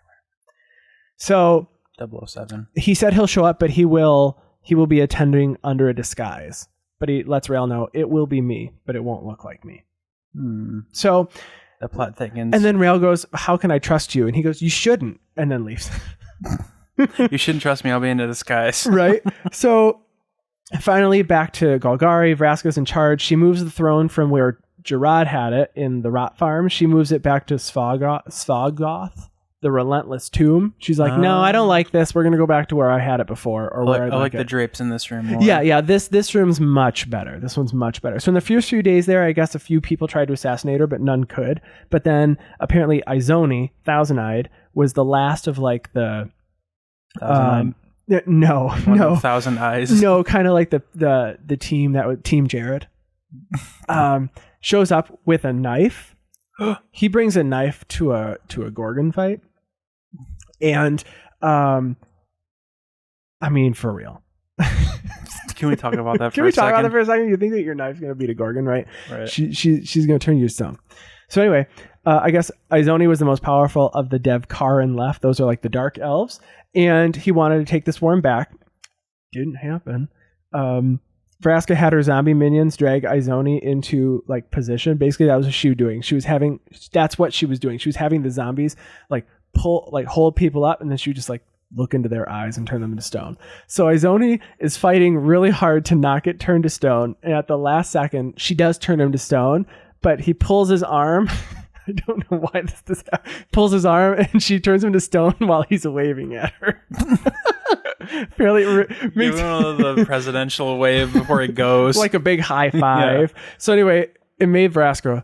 So 007. He said he'll show up, but he will be attending under a disguise. But he lets Rael know it will be me, but it won't look like me. So the plot thickens. And then Rael goes, "How can I trust you?" And he goes, "You shouldn't," and then leaves. You shouldn't trust me. I'll be in a disguise. Right. So finally back to Golgari. Vraska's in charge. She moves the throne from where Gerard had it in the Rot Farm. She moves it back to Svaggoth, the Relentless Tomb. She's like, no, I don't like this. We're going to go back to where I had it before. Or where I like the drapes in this room more. Yeah. This room's much better. This one's much better. So in the first few days there, I guess a few people tried to assassinate her, but none could. But then apparently Izoni, Thousand Eyed, was the last of like the... No. Thousand Eyes. No, kind of like the team that was Team Jared. Shows up with a knife. He brings a knife to a Gorgon fight. And I mean, for real. Can we talk about that Can for we a talk second? about that for a second? You think that your knife's going to beat a Gorgon, right? Right. She's going to turn you to stone. So anyway, I guess Izoni was the most powerful of the Dev Karin left. Those are like the dark elves. And he wanted to take this worm back. Didn't happen. Vraska had her zombie minions drag Izoni into like position. Basically, that was what she was doing. That's what she was doing. She was having the zombies like hold people up, and then she would just like look into their eyes and turn them into stone. So Izoni is fighting really hard to not get turned to stone. And at the last second, she does turn him to stone, but he pulls his arm. I don't know why this pulls his arm, and she turns him to stone while he's waving at her. Makes the presidential wave before it goes. Like a big high five. Yeah. So anyway, it made Vraska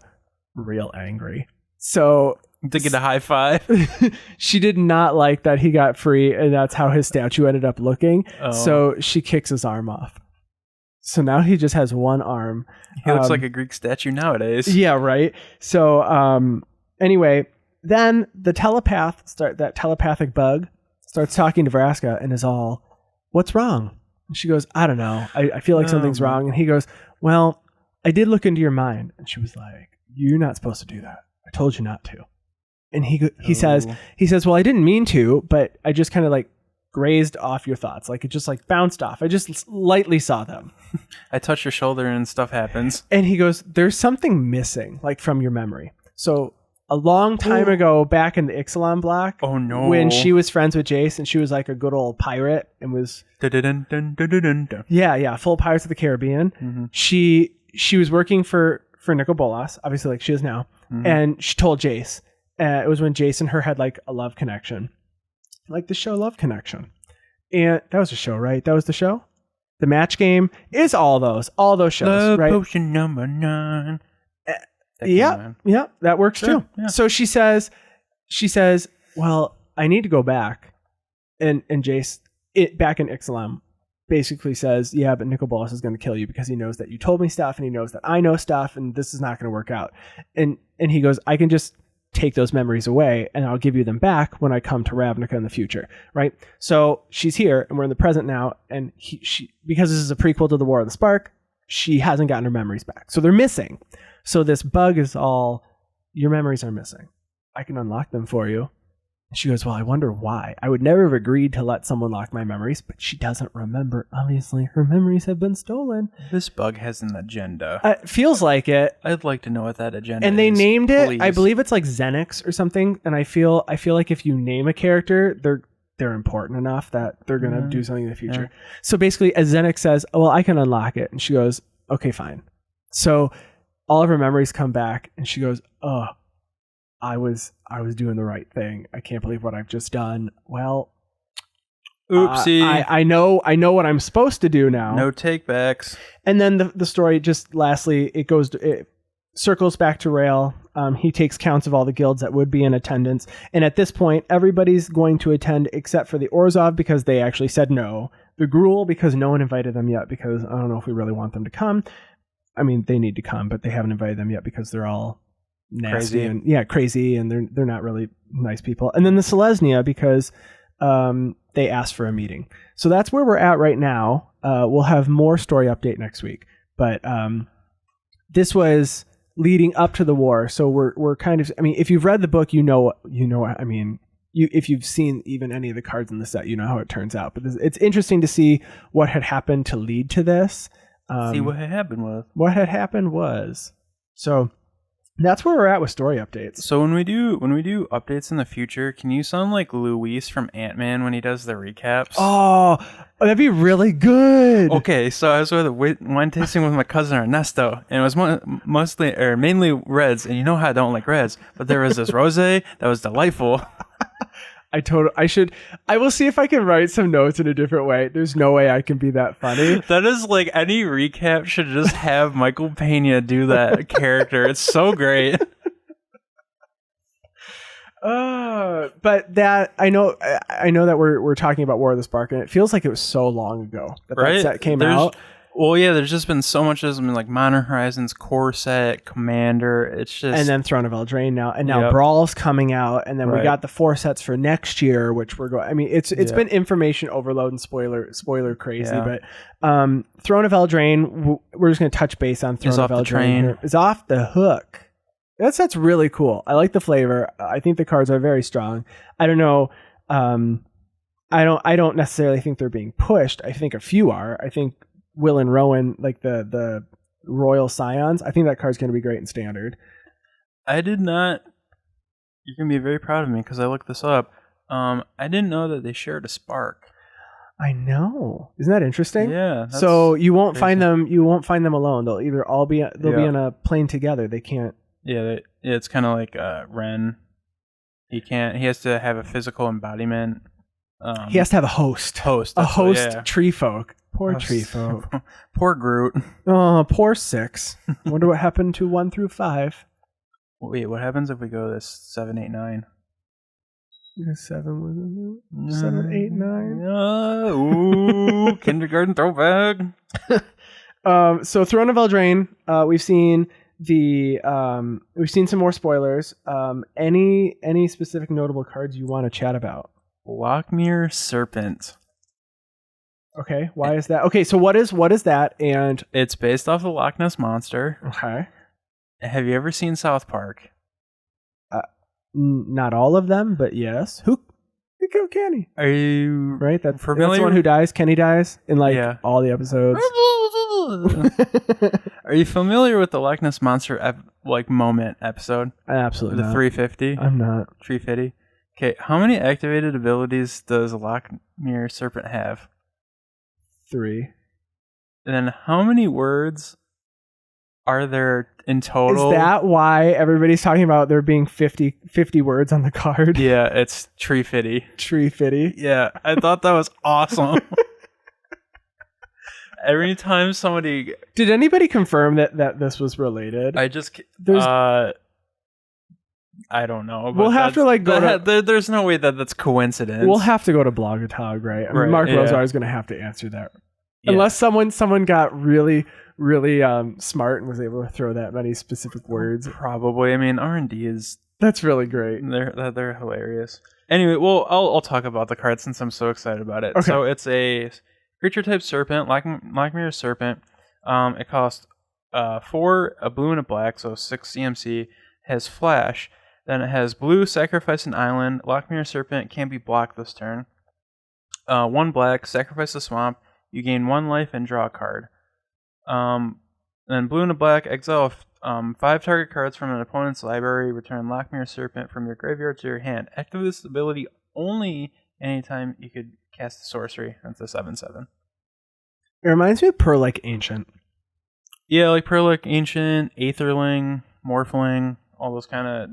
real angry. So to get a high five. She did not like that he got free, and that's how his statue ended up looking. Oh. So she kicks his arm off. So now he just has one arm. He looks like a Greek statue nowadays. Yeah, right. So anyway, then the that telepathic bug starts talking to Vraska and is all, "What's wrong?" And she goes, "I don't know. I feel like something's wrong." And he goes, "Well, I did look into your mind." And she was like, "You're not supposed to do that. I told you not to." And he says, "Well, I didn't mean to, but I just kind of like grazed off your thoughts. Like it just like bounced off. I just lightly saw them." I touched your shoulder and stuff happens. And he goes, "There's something missing, like from your memory." So a long time ago, back in the Ixalan block, when she was friends with Jace and she was like a good old pirate and was full Pirates of the Caribbean. Mm-hmm. She was working for Nicol Bolas, obviously like she is now, and she told Jace. It was when Jace and her had like a love connection, like the show Love Connection, and that was a show, right? That was the show. The match game is all those shows, Love right? Potion number 9. Yeah, that works too. Yeah. So she says, "Well, I need to go back," and Jace, back in Ixalan, basically says, "Yeah, but Nicol Bolas is going to kill you because he knows that you told me stuff, and he knows that I know stuff, and this is not going to work out." And he goes, "I can just take those memories away, and I'll give you them back when I come to Ravnica in the future," right? So she's here, and we're in the present now, and she because this is a prequel to the War of the Spark, she hasn't gotten her memories back, so they're missing. So this bug is all, "Your memories are missing. I can unlock them for you." And she goes, "Well, I wonder why. I would never have agreed to let someone lock my memories," but she doesn't remember. Obviously, her memories have been stolen. This bug has an agenda. Feels like it. I'd like to know what that agenda is. And they named it, I believe it's like Xenix or something. And I feel like if you name a character, they're important enough that they're going to do something in the future. Yeah. So basically, as Xenix says, "Oh, well, I can unlock it." And she goes, "Okay, fine." So all of her memories come back, and she goes, "Oh, I was doing the right thing. I can't believe what I've just done. Well, oopsie. I know what I'm supposed to do now. No takebacks." And then the story just lastly, it circles back to Rael. He takes counts of all the guilds that would be in attendance, and at this point, everybody's going to attend except for the Orzhov because they actually said no. The Gruul because no one invited them yet because I don't know if we really want them to come. I mean, they need to come, but they haven't invited them yet because they're all nasty crazy, and they're not really nice people. And then the Selesnya because they asked for a meeting. So that's where we're at right now. We'll have more story update next week, but this was leading up to the war. So we're kind of, I mean, if you've read the book, you know. I mean, if you've seen even any of the cards in the set, you know how it turns out. But it's interesting to see what had happened to lead to this. See what had happened was. What had happened was. So that's where we're at with story updates. So when we do updates in the future, can you sound like Luis from Ant-Man when he does the recaps? Oh, that'd be really good. Okay, so I was wine tasting with my cousin Ernesto, and it was mainly reds, and you know how I don't like reds, but there was this rosé that was delightful. I will see if I can write some notes in a different way. There's no way I can be that funny. That is like any recap should just have Michael Pena do that character. It's so great. But that I know that we're talking about War of the Spark, and it feels like it was so long ago that set came out. Well, yeah, there's just been so much of them, like Modern Horizons, Core Set, Commander. It's just... And then Throne of Eldraine now. And now Brawl's coming out. And then we got the 4 sets for next year, which we're going... I mean, it's been information overload and spoiler crazy. But Throne of Eldraine, we're just going to touch base on Throne of Eldraine. Is off the hook. That set's really cool. I like the flavor. I think the cards are very strong. I don't know... I don't necessarily think they're being pushed. I think a few are. I think Will and Rowan, like the Royal Scions, I think that card's going to be great in Standard. I did not... You're going to be very proud of me because I looked this up. I didn't know that they shared a Spark. I know. Isn't that interesting? Yeah. So you won't find them. You won't find them alone. They'll either all be. They'll be on a plane together. They can't. Yeah. It's kind of like Ren. He can't. He has to have a physical embodiment. He has to have a host. Tree folk. Poor tree folk. Poor Groot. Oh, poor 6. Wonder what happened to 1 through 5. Wait, what happens if we go this 7, 8, 9? 7, 8, 9. Ooh, kindergarten throwback. So Throne of Eldraine, we've seen some more spoilers. Any specific notable cards you want to chat about? Lochmere Serpent. Okay, why is that? Okay, so what is that? And it's based off the Loch Ness Monster. Okay. Have you ever seen South Park? Not all of them, but yes. Who killed Kenny? Are you right? That's the one who dies. Kenny dies in all the episodes. Are you familiar with the Loch Ness Monster moment episode? Absolutely. The 350. I'm not. 350. Okay, how many activated abilities does Lochmere Serpent have? 3. And then how many words are there in total? Is that why everybody's talking about there being 50 words on the card? Yeah, it's Tree Fitty. Tree Fitty? Yeah, I thought that was awesome. Every time somebody... Did anybody confirm that this was related? I don't know. We'll have to go to... There's no way that's coincidence. We'll have to go to Blogatog, right? I mean, Mark Rosar is going to have to answer that. Yeah. Unless someone got really, really smart and was able to throw that many specific words. Probably. I mean, R&D is... That's really great. They're hilarious. Anyway, well, I'll talk about the card since I'm so excited about it. Okay. So it's a creature type serpent, Lochmere Serpent. It costs 4, a blue and a black, so 6 CMC. Has flash. Then it has blue, sacrifice an island. Lochmere Serpent can't be blocked this turn. 1 black, sacrifice a swamp. You gain 1 life and draw a card. Then blue and a black, exile 5 target cards from an opponent's library. Return Lochmere Serpent from your graveyard to your hand. Activate this ability only anytime you could cast a sorcery. That's a 7/7. It reminds me of Perlic Ancient. Yeah, like Perlic Ancient, Aetherling, Morphling, all those kind of...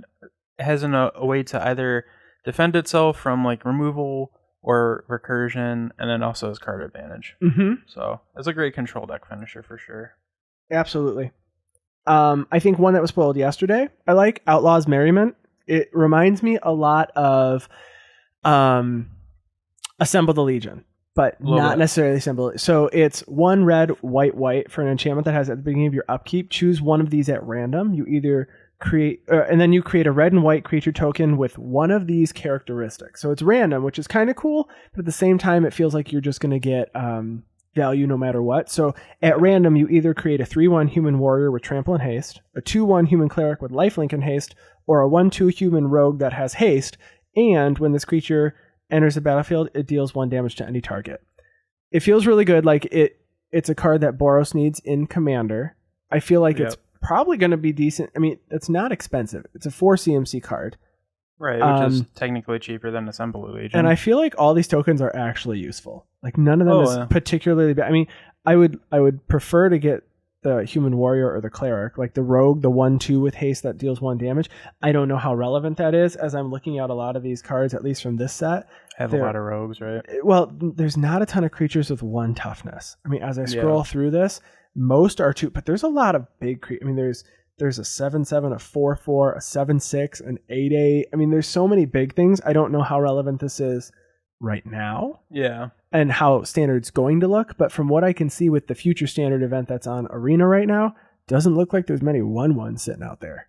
It has a way to either defend itself from removal or recursion, and then also has card advantage. Mm-hmm. So it's a great control deck finisher for sure. Absolutely. I think one that was spoiled yesterday, I like Outlaw's Merriment. It reminds me a lot of Assemble the Legion, but not necessarily Assemble. So it's 1 red, white for an enchantment that has at the beginning of your upkeep. Choose one of these at random. You either create and then you create a red and white creature token with one of these characteristics. So it's random, which is kind of cool, but at the same time it feels like you're just going to get value no matter what. So at random you either create a 3/1 human warrior with trample and haste, a 2/1 human cleric with lifelink and haste, or a 1/2 human rogue that has haste, and when this creature enters the battlefield it deals 1 damage to any target. It feels really good. It's a card that Boros needs in Commander. I feel like it's probably going to be decent. I mean, it's not expensive. It's a 4 CMC card. Right, which is technically cheaper than Assemble the Legion. And I feel like all these tokens are actually useful. None of them is particularly bad. I mean, I would prefer to get the human warrior or the cleric, like the rogue, the 1/2 with haste that deals 1 damage. I don't know how relevant that is as I'm looking at a lot of these cards, at least from this set. Have a lot of rogues, right? Well, there's not a ton of creatures with 1 toughness. I mean, as I scroll through this, most are 2, but there's a lot of big creatures. I mean, there's a 7/7, a 4/4, a 7/6, an 8/8. I mean, there's so many big things. I don't know how relevant this is right now. Yeah. And how Standard's going to look. But from what I can see with the future Standard event that's on Arena right now, doesn't look like there's many 1/1 sitting out there.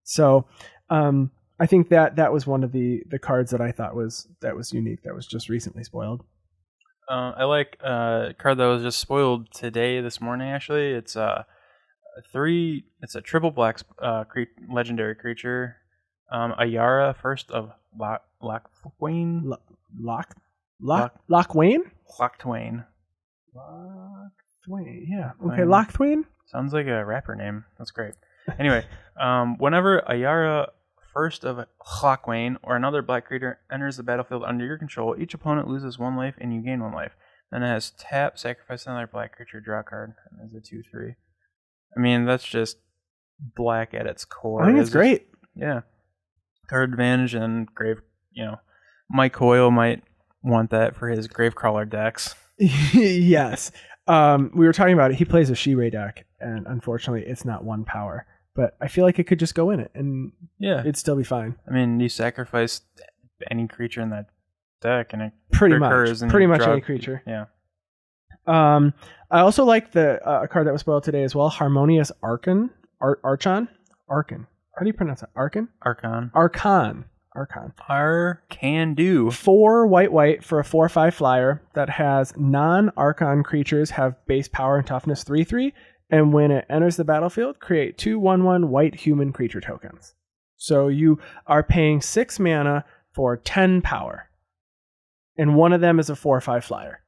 So I think that was one of the cards that I thought was unique, that was just recently spoiled. I like a card that was just spoiled this morning actually. It's it's a triple black legendary creature. Ayara, first of Lochthwain. Lochthwain? Lochthwain. Lochthwain, yeah. Okay, Lochthwain? Sounds like a rapper name. That's great. Anyway, whenever Ayara, first of Lochthwain, or another black creature enters the battlefield under your control, each opponent loses 1 life and you gain 1 life. Then it has tap, sacrifice another black creature, draw a card. And there's a 2/3. I mean, that's just black at its core. I think it's great. Yeah. Card advantage and grave, Mike Coyle might want that for his Gravecrawler decks. Yes. We were talking about it. He plays a She-Ray deck, and unfortunately it's not 1 power. But I feel like it could just go in it, and it'd still be fine. I mean, you sacrifice any creature in that deck, and it pretty much any creature. Yeah. I also like the a card that was spoiled today as well, Harmonious Archon. Archon? Archon. How do you pronounce it? Archon? Archon. Can do. 4 white for a 4/5 flyer that has non-Archon creatures have base power and toughness 3/3, and when it enters the battlefield, create 2 1/1 white human creature tokens. So you are paying 6 mana for 10 power, and one of them is a 4/5 flyer.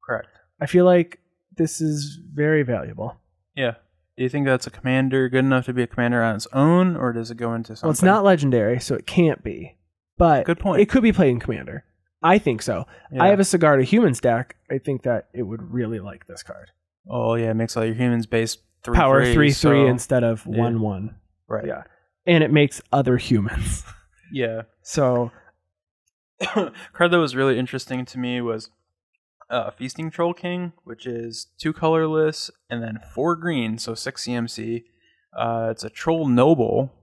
Correct. I feel like this is very valuable. Yeah. Do you think that's a commander good enough to be a commander on its own, or does it go into something? Well, it's not legendary, so it can't be. But good point. It could be played in commander. I think so. Yeah. I have a Cigar to Humans deck. I think that it would really like this card. Oh, yeah. It makes all your humans base 3/3. Power 3/3 instead of 1/1. Right. Yeah. And it makes other humans. Yeah. So, card that was really interesting to me was Feasting Troll King, which is 2 colorless and then 4 green, so 6 CMC. It's a Troll Noble.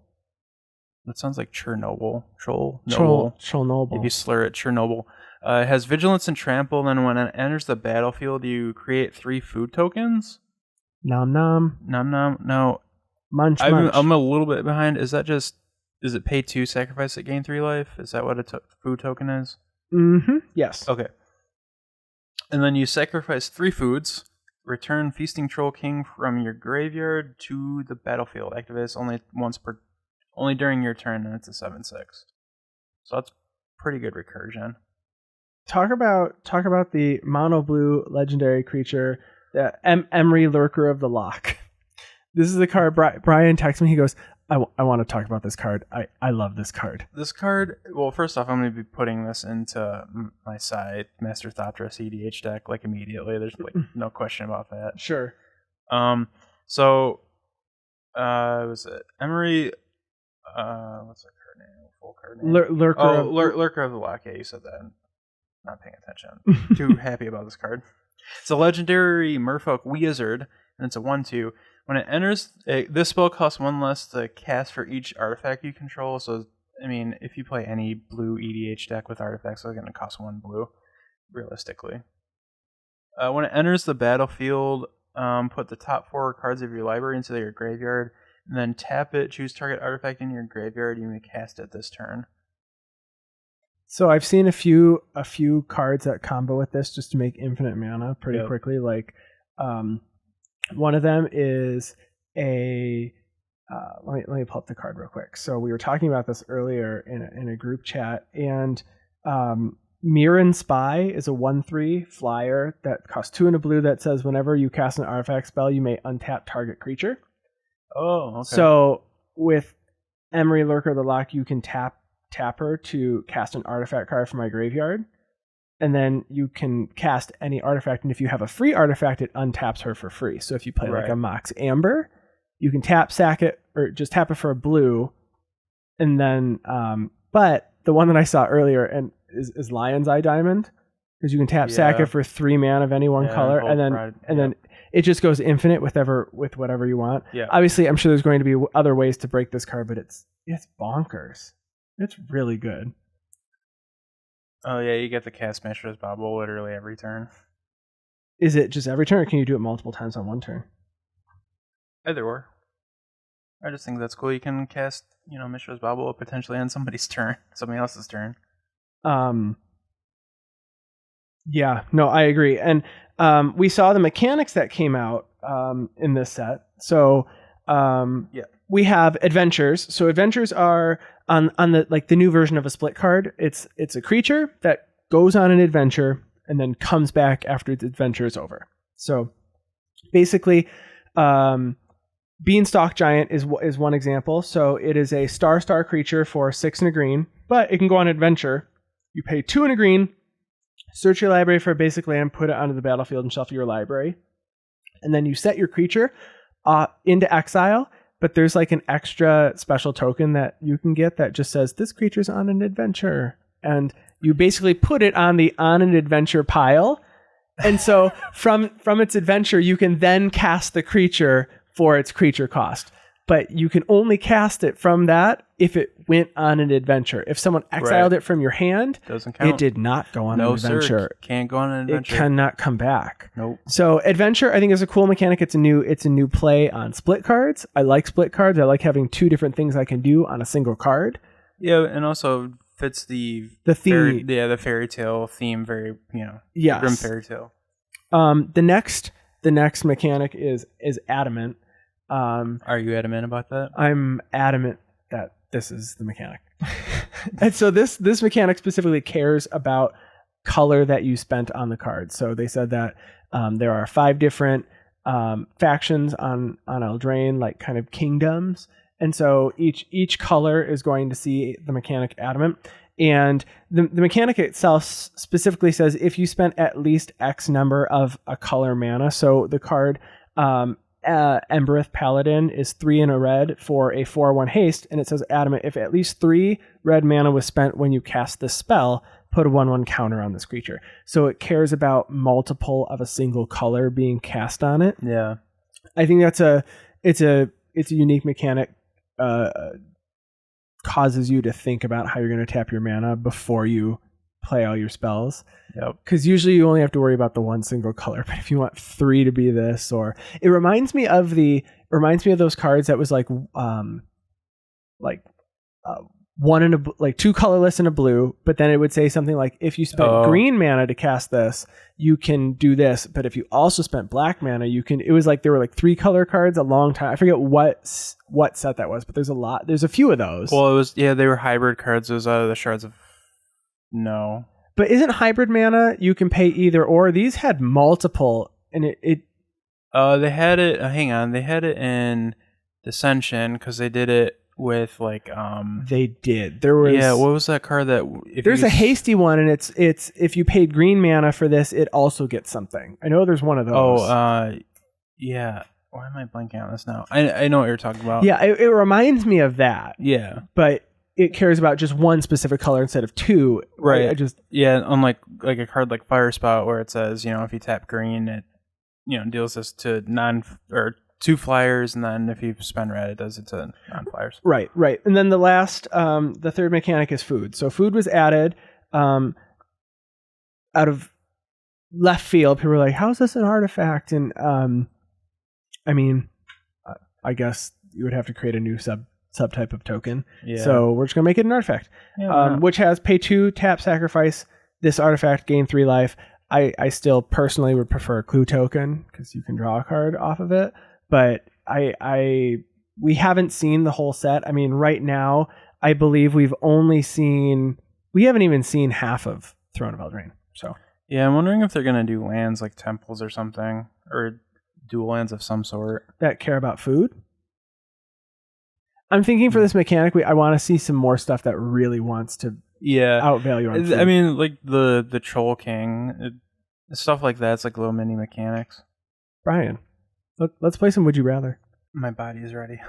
That sounds like Chernobyl. Troll Noble. If you slur it, Chernobyl. It has Vigilance and Trample, then when it enters the battlefield, you create 3 food tokens. Nom nom. Nom nom. No. Munch. I'm a little bit behind. Is it pay 2, sacrifice it, gain 3 life? Is that what a food token is? Mm-hmm. Yes. Okay. And then you sacrifice 3 foods, return Feasting Troll King from your graveyard to the battlefield. Activates only during your turn, and it's a 7/6. So that's pretty good recursion. Talk about the mono blue legendary creature, the Emery Lurker of the Loch. This is the card. Brian texts me. He goes, I want to talk about this card. I love this card. This card, well, first off, I'm going to be putting this into my side Master Thopter EDH deck like immediately. There's like no question about that. Sure. So was it Emery? What's her card name? Full card name. Lurker of the Loch. Yeah, you said that. I'm not paying attention. Too happy about this card. It's a legendary Merfolk Wizard, and it's a 1/2. When it enters, this spell costs 1 less to cast for each artifact you control. So, I mean, if you play any blue EDH deck with artifacts, it's going to cost 1 blue, realistically. When it enters the battlefield, put the top 4 cards of your library into your graveyard, and then tap it, choose target artifact in your graveyard, you may cast it this turn. So I've seen a few cards that combo with this just to make infinite mana pretty quickly. Like, one of them is a let me pull up the card real quick. So we were talking about this earlier in a group chat, and Mirren Spy is a 1/3 flyer that costs 2 and a blue that says whenever you cast an artifact spell, you may untap target creature. Oh, okay. So with Emery Lurker of the Loch, you can tap her to cast an artifact card from my graveyard. And then you can cast any artifact, and if you have a free artifact, it untaps her for free. So if you play like a Mox Amber, you can sack it, or just tap it for a blue. And then, but the one that I saw earlier is Lion's Eye Diamond, because you can sack it for 3 mana of any one color, and then it just goes infinite with whatever you want. Yeah. Obviously, I'm sure there's going to be other ways to break this card, but it's bonkers. It's really good. Oh yeah, you get the cast Mishra's Bauble literally every turn. Is it just every turn, or can you do it multiple times on one turn? Either or. I just think that's cool. You can cast, Mishra's Bauble potentially on somebody else's turn. Yeah, no, I agree. And we saw the mechanics that came out in this set. So we have adventures. So adventures are on the new version of a split card. It's a creature that goes on an adventure and then comes back after its adventure is over. So basically, Beanstalk Giant is one example. So it is a star creature for 6 and a green, but it can go on an adventure. You pay 2 and a green, search your library for a basic land, put it onto the battlefield, and shuffle your library. And then you set your creature into exile, but there's like an extra special token that you can get that just says, this creature's on an adventure. And you basically put it on an adventure pile. And so from its adventure, you can then cast the creature for its creature cost. But you can only cast it from that if it went on an adventure. If someone exiled it from your hand, doesn't count. It did not go on an adventure. Sir. Can't go on an adventure. It cannot come back. Nope. So adventure, I think, is a cool mechanic. It's a new play on split cards. I like split cards. I like having 2 different things I can do on a single card. Yeah, and also fits the theme. The fairy tale theme very, yes. Grim fairy tale. The next mechanic is adamant. Are you adamant about that? I'm adamant that this is the mechanic. And so this mechanic specifically cares about color that you spent on the card. So they said that there are 5 different factions on Eldraine, like kind of kingdoms. And so each color is going to see the mechanic adamant. And the mechanic itself specifically says if you spent at least X number of a color mana. So the card Embereth Paladin is 3 in a red for a 4/1 haste, and it says adamant if at least 3 red mana was spent when you cast this spell, put a 1/1 counter on this creature. So it cares about multiple of a single color being cast on it. Yeah, I think it's a unique mechanic. Causes you to think about how you're going to tap your mana before you play all your spells. Yep. Because usually you only have to worry about the one single color, but if you want 3 to be this, or it reminds me of those cards that was like one in a 2 colorless and a blue, but then it would say something like if you spent green mana to cast this, you can do this, but if you also spent black mana, you can. It was like there were like 3 color cards a long time. I forget what set that was, but there's a few of those. Well, they were hybrid cards. It was the Shards of No. But isn't hybrid mana you can pay either or? These had multiple, and it they had it. Hang on, they had it in Dissension because they did it with like They did. There was what was that card that? There's a hasty one, and it's if you paid green mana for this, it also gets something. I know there's one of those. Yeah. Why am I blanking on this now? I know what you're talking about. Yeah, it reminds me of that. Yeah, but it cares about just one specific color instead of 2. Right. Unlike like a card like Fire Spout where it says, if you tap green, it deals this to 2 flyers, and then if you spend red, it does it to non-flyers. Right. And then the third mechanic is food. So food was added out of left field. People were like, "How is this an artifact?" And I guess you would have to create a new subtype of token. Yeah. So we're just gonna make it an artifact, which has pay 2, tap, sacrifice this artifact, gain 3 life. I still personally would prefer a clue token because you can draw a card off of it. But we haven't seen the whole set. I mean, right now I believe we haven't even seen half of Throne of Eldraine. So yeah, I'm wondering if they're gonna do lands like temples or something, or dual lands of some sort that care about food. I'm thinking for this mechanic, I want to see some more stuff that really wants to outvalue on food. I mean, like the Troll King, stuff like that. It's like little mini mechanics. Brian, let's play some Would You Rather. My body is ready.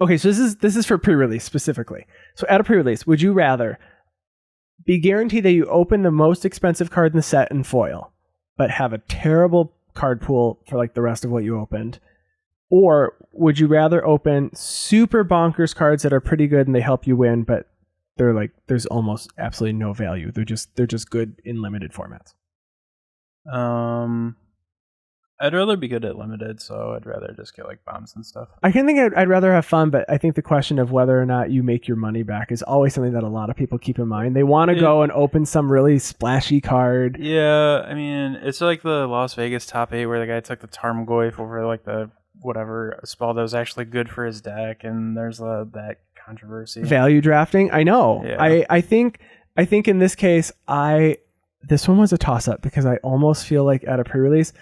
Okay, so this is for pre-release specifically. So at a pre-release, would you rather be guaranteed that you open the most expensive card in the set in foil, but have a terrible card pool for like the rest of what you opened? Or would you rather open super bonkers cards that are pretty good and they help you win, but there's almost absolutely no value. They're just good in limited formats. I'd rather be good at limited, so I'd rather just get like bombs and stuff. I can think I'd rather have fun, but I think the question of whether or not you make your money back is always something that a lot of people keep in mind. They want to go and open some really splashy card. Yeah, I mean, it's like the Las Vegas top 8 where the guy took the Tarmogoyf over like the whatever spell that was actually good for his deck, and there's that controversy. Value drafting, I know. Yeah. I think in this case, this one was a toss-up because I almost feel like at a pre-release,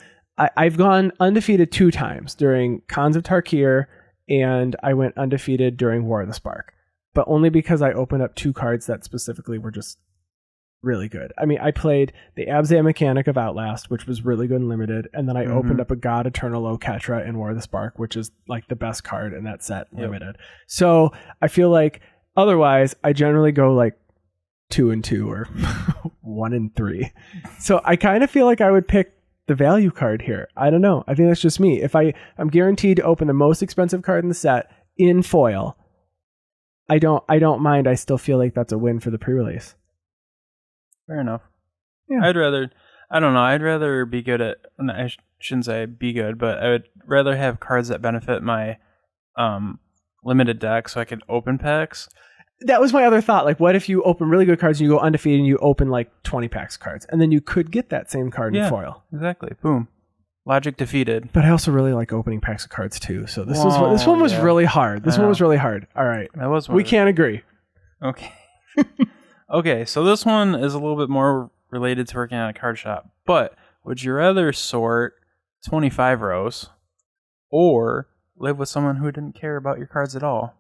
I've gone undefeated 2 times during Cons of Tarkir, and I went undefeated during War of the Spark, but only because I opened up 2 cards that specifically were just really good. I mean, I played the Abzan Mechanic of Outlast, which was really good and limited, and then I opened up a God Eternal Oketra in War of the Spark, which is like the best card in that set, limited. So I feel like otherwise I generally go like 2 and 2 or 1 and 3. So I kind of feel like I would pick the value card here. I don't know. I think that's just me. If I'm guaranteed to open the most expensive card in the set in foil, I don't mind. I still feel like that's a win for the pre-release. Fair enough. Yeah. I'd rather be good at, I shouldn't say be good, but I would rather have cards that benefit my limited deck so I can open packs. That was my other thought. Like, what if you open really good cards and you go undefeated and you open like 20 packs cards, and then you could get that same card in foil. Exactly. Boom. Logic defeated. But I also really like opening packs of cards too. So this one was really hard. This one was really hard. All right. That was. We can't agree. Okay. Okay. So this one is a little bit more related to working at a card shop. But would you rather sort 25 rows or live with someone who didn't care about your cards at all?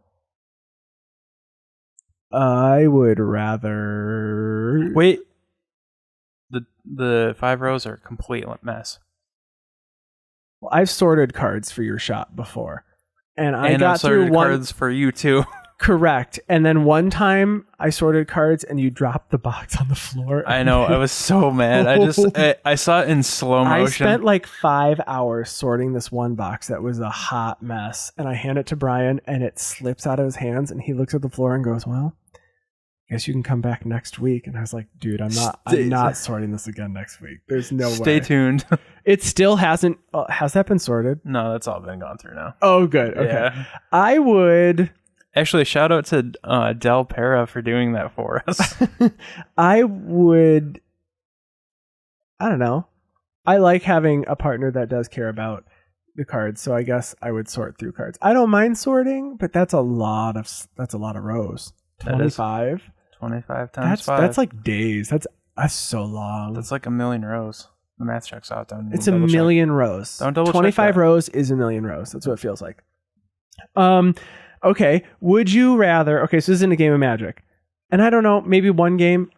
I would rather... Wait. The 5 rows are a complete mess. Well, I've sorted cards for your shop before. And got through cards for you too. Correct. And then one time I sorted cards and you dropped the box on the floor. I know. I was so mad. I saw it in slow motion. I spent like 5 hours sorting this one box that was a hot mess. And I hand it to Brian and it slips out of his hands and he looks at the floor and goes, well, I guess you can come back next week. And I was like, dude, I'm not sorting this again next week. There's no way. Stay tuned. It still hasn't. Has that been sorted? No, that's all been gone through now. Oh, good. Okay. Yeah. I would... Actually, shout out to Del Pera for doing that for us. I would... I don't know. I like having a partner that does care about the cards, so I guess I would sort through cards. I don't mind sorting, but that's a lot of rows. 25? 25 times 5. That's like days. That's so long. That's like a million rows. The math checks out. It's a million rows. Don't double 25 rows is a million rows. That's what it feels like. Okay. Would you rather... Okay, so this isn't a game of Magic. And I don't know, maybe one game...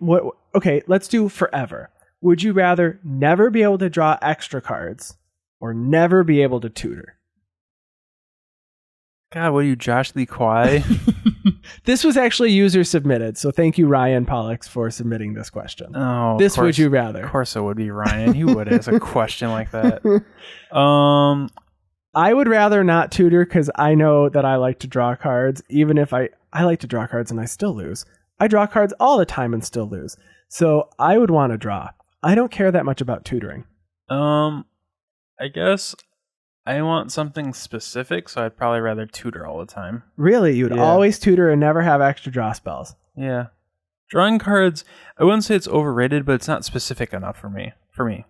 Okay, let's do forever. Would you rather never be able to draw extra cards or never be able to tutor? God, what are you, Josh Lee Kwai? This was actually user submitted, so thank you, Ryan Pollux, for submitting this question. Oh, this would you rather? Of course it would be Ryan. He would ask a question like that. I would rather not tutor because I know that I like to draw cards, even if I like to draw cards and I still lose. I draw cards all the time and still lose. So I would want to draw. I don't care that much about tutoring. I guess I want something specific, so I'd probably rather tutor all the time. Really? You'd always tutor and never have extra draw spells? Yeah. Drawing cards, I wouldn't say it's overrated, but it's not specific enough for me.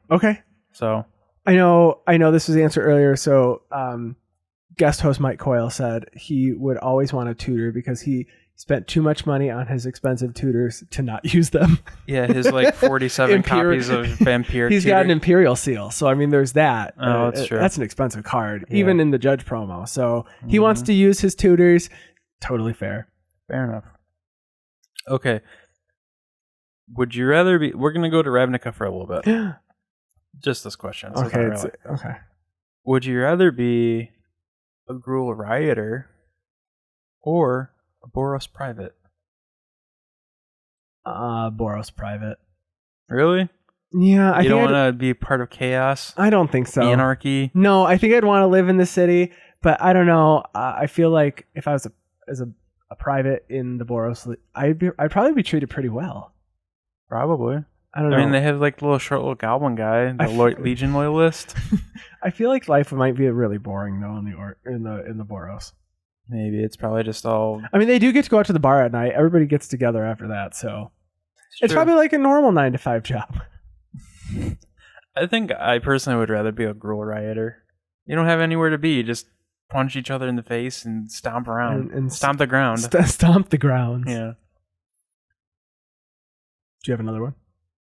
Okay. So I know this was answered earlier. So guest host Mike Coyle said he would always want a tutor because he spent too much money on his expensive tutors to not use them. Yeah, his like 47 copies of Vampire. He's got an Imperial Seal. So, I mean, there's that. Oh, that's true. That's an expensive card, even in the Judge promo. So he wants to use his tutors. Totally fair. Fair enough. Okay. Would you rather be... We're going to go to Ravnica for a little bit. Just this question. So okay. Okay. Would you rather be a Gruul Rioter or a Boros Private? Boros Private. Really? Yeah. You don't want to be part of chaos? I don't think so. Anarchy? No, I think I'd want to live in the city, but I don't know. I feel like if I was a private in the Boros, I'd probably be treated pretty well. Probably. I don't know. I mean, they have like the little goblin guy, the Legion loyalist. I feel like life might be really boring though in the Boros. Maybe it's probably just all. I mean, they do get to go out to the bar at night. Everybody gets together after that, so it's probably like a normal 9-to-5 job. I think I personally would rather be a Gruul rioter. You don't have anywhere to be. You just punch each other in the face and stomp around and stomp the ground. Stomp the ground. Yeah. Do you have another one?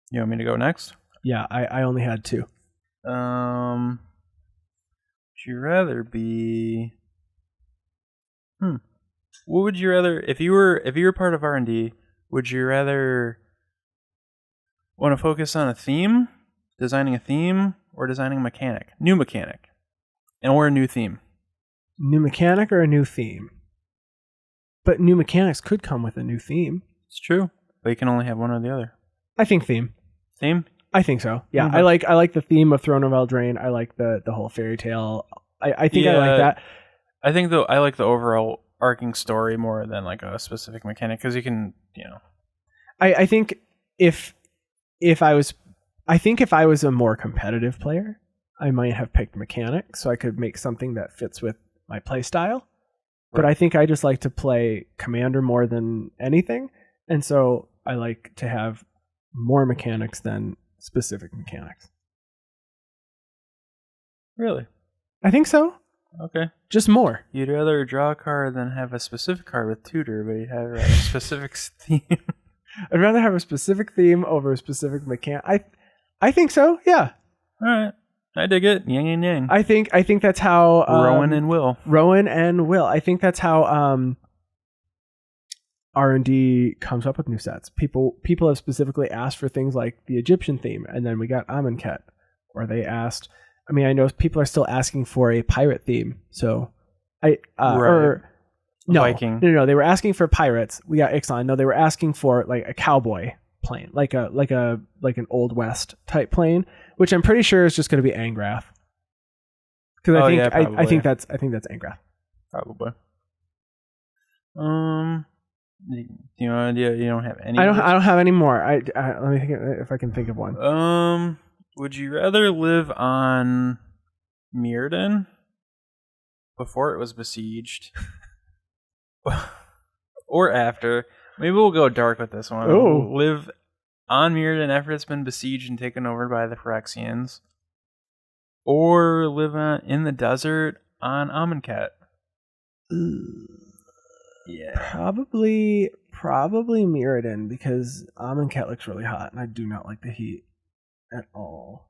You want me to go next? Yeah, I only had 2. Would you rather be? What would you rather if you were part of R&D? Would you rather want to focus on a theme, designing a theme, or designing a mechanic, new mechanic, or a new theme? New mechanic or a new theme? But new mechanics could come with a new theme. It's true, but you can only have one or the other. I think theme. Theme? I think so. Yeah, Mm-hmm. I like the theme of Throne of Eldraine. I like the whole fairy tale. I think I like that. I think though I like the overall arcing story more than like a specific mechanic because you can, I think if I was a more competitive player, I might have picked mechanic so I could make something that fits with my play style. But I think I just like to play commander more than anything, and so I like to have more mechanics than specific mechanics. Really? I think so. Okay. Just more. You'd rather draw a card than have a specific card with tutor, but you'd have a specific theme. I'd rather have a specific theme over a specific mechanic. I think so. Yeah. All right. I dig it. Yin and yang. I think that's how Rowan and Will. I think that's how R&D comes up with new sets. People have specifically asked for things like the Egyptian theme, and then we got Amonkhet, or they asked. I mean, I know people are still asking for a pirate theme. So, Viking. No, they were asking for pirates. We got Ixalan. No, they were asking for like a cowboy plane, like an Old West type plane, which I'm pretty sure is just going to be Angrath. Because I think that's Angrath. Probably. You don't have any. I don't have any more. Let me think if I can think of one. Would you rather live on Mirrodin before it was besieged, or after? Maybe we'll go dark with this one. Oh. Live on Mirrodin after it's been besieged and taken over by the Phyrexians, or live in the desert on Amonkhet. Yeah, probably Mirrodin, because Amonkhet looks really hot, and I do not like the heat at all.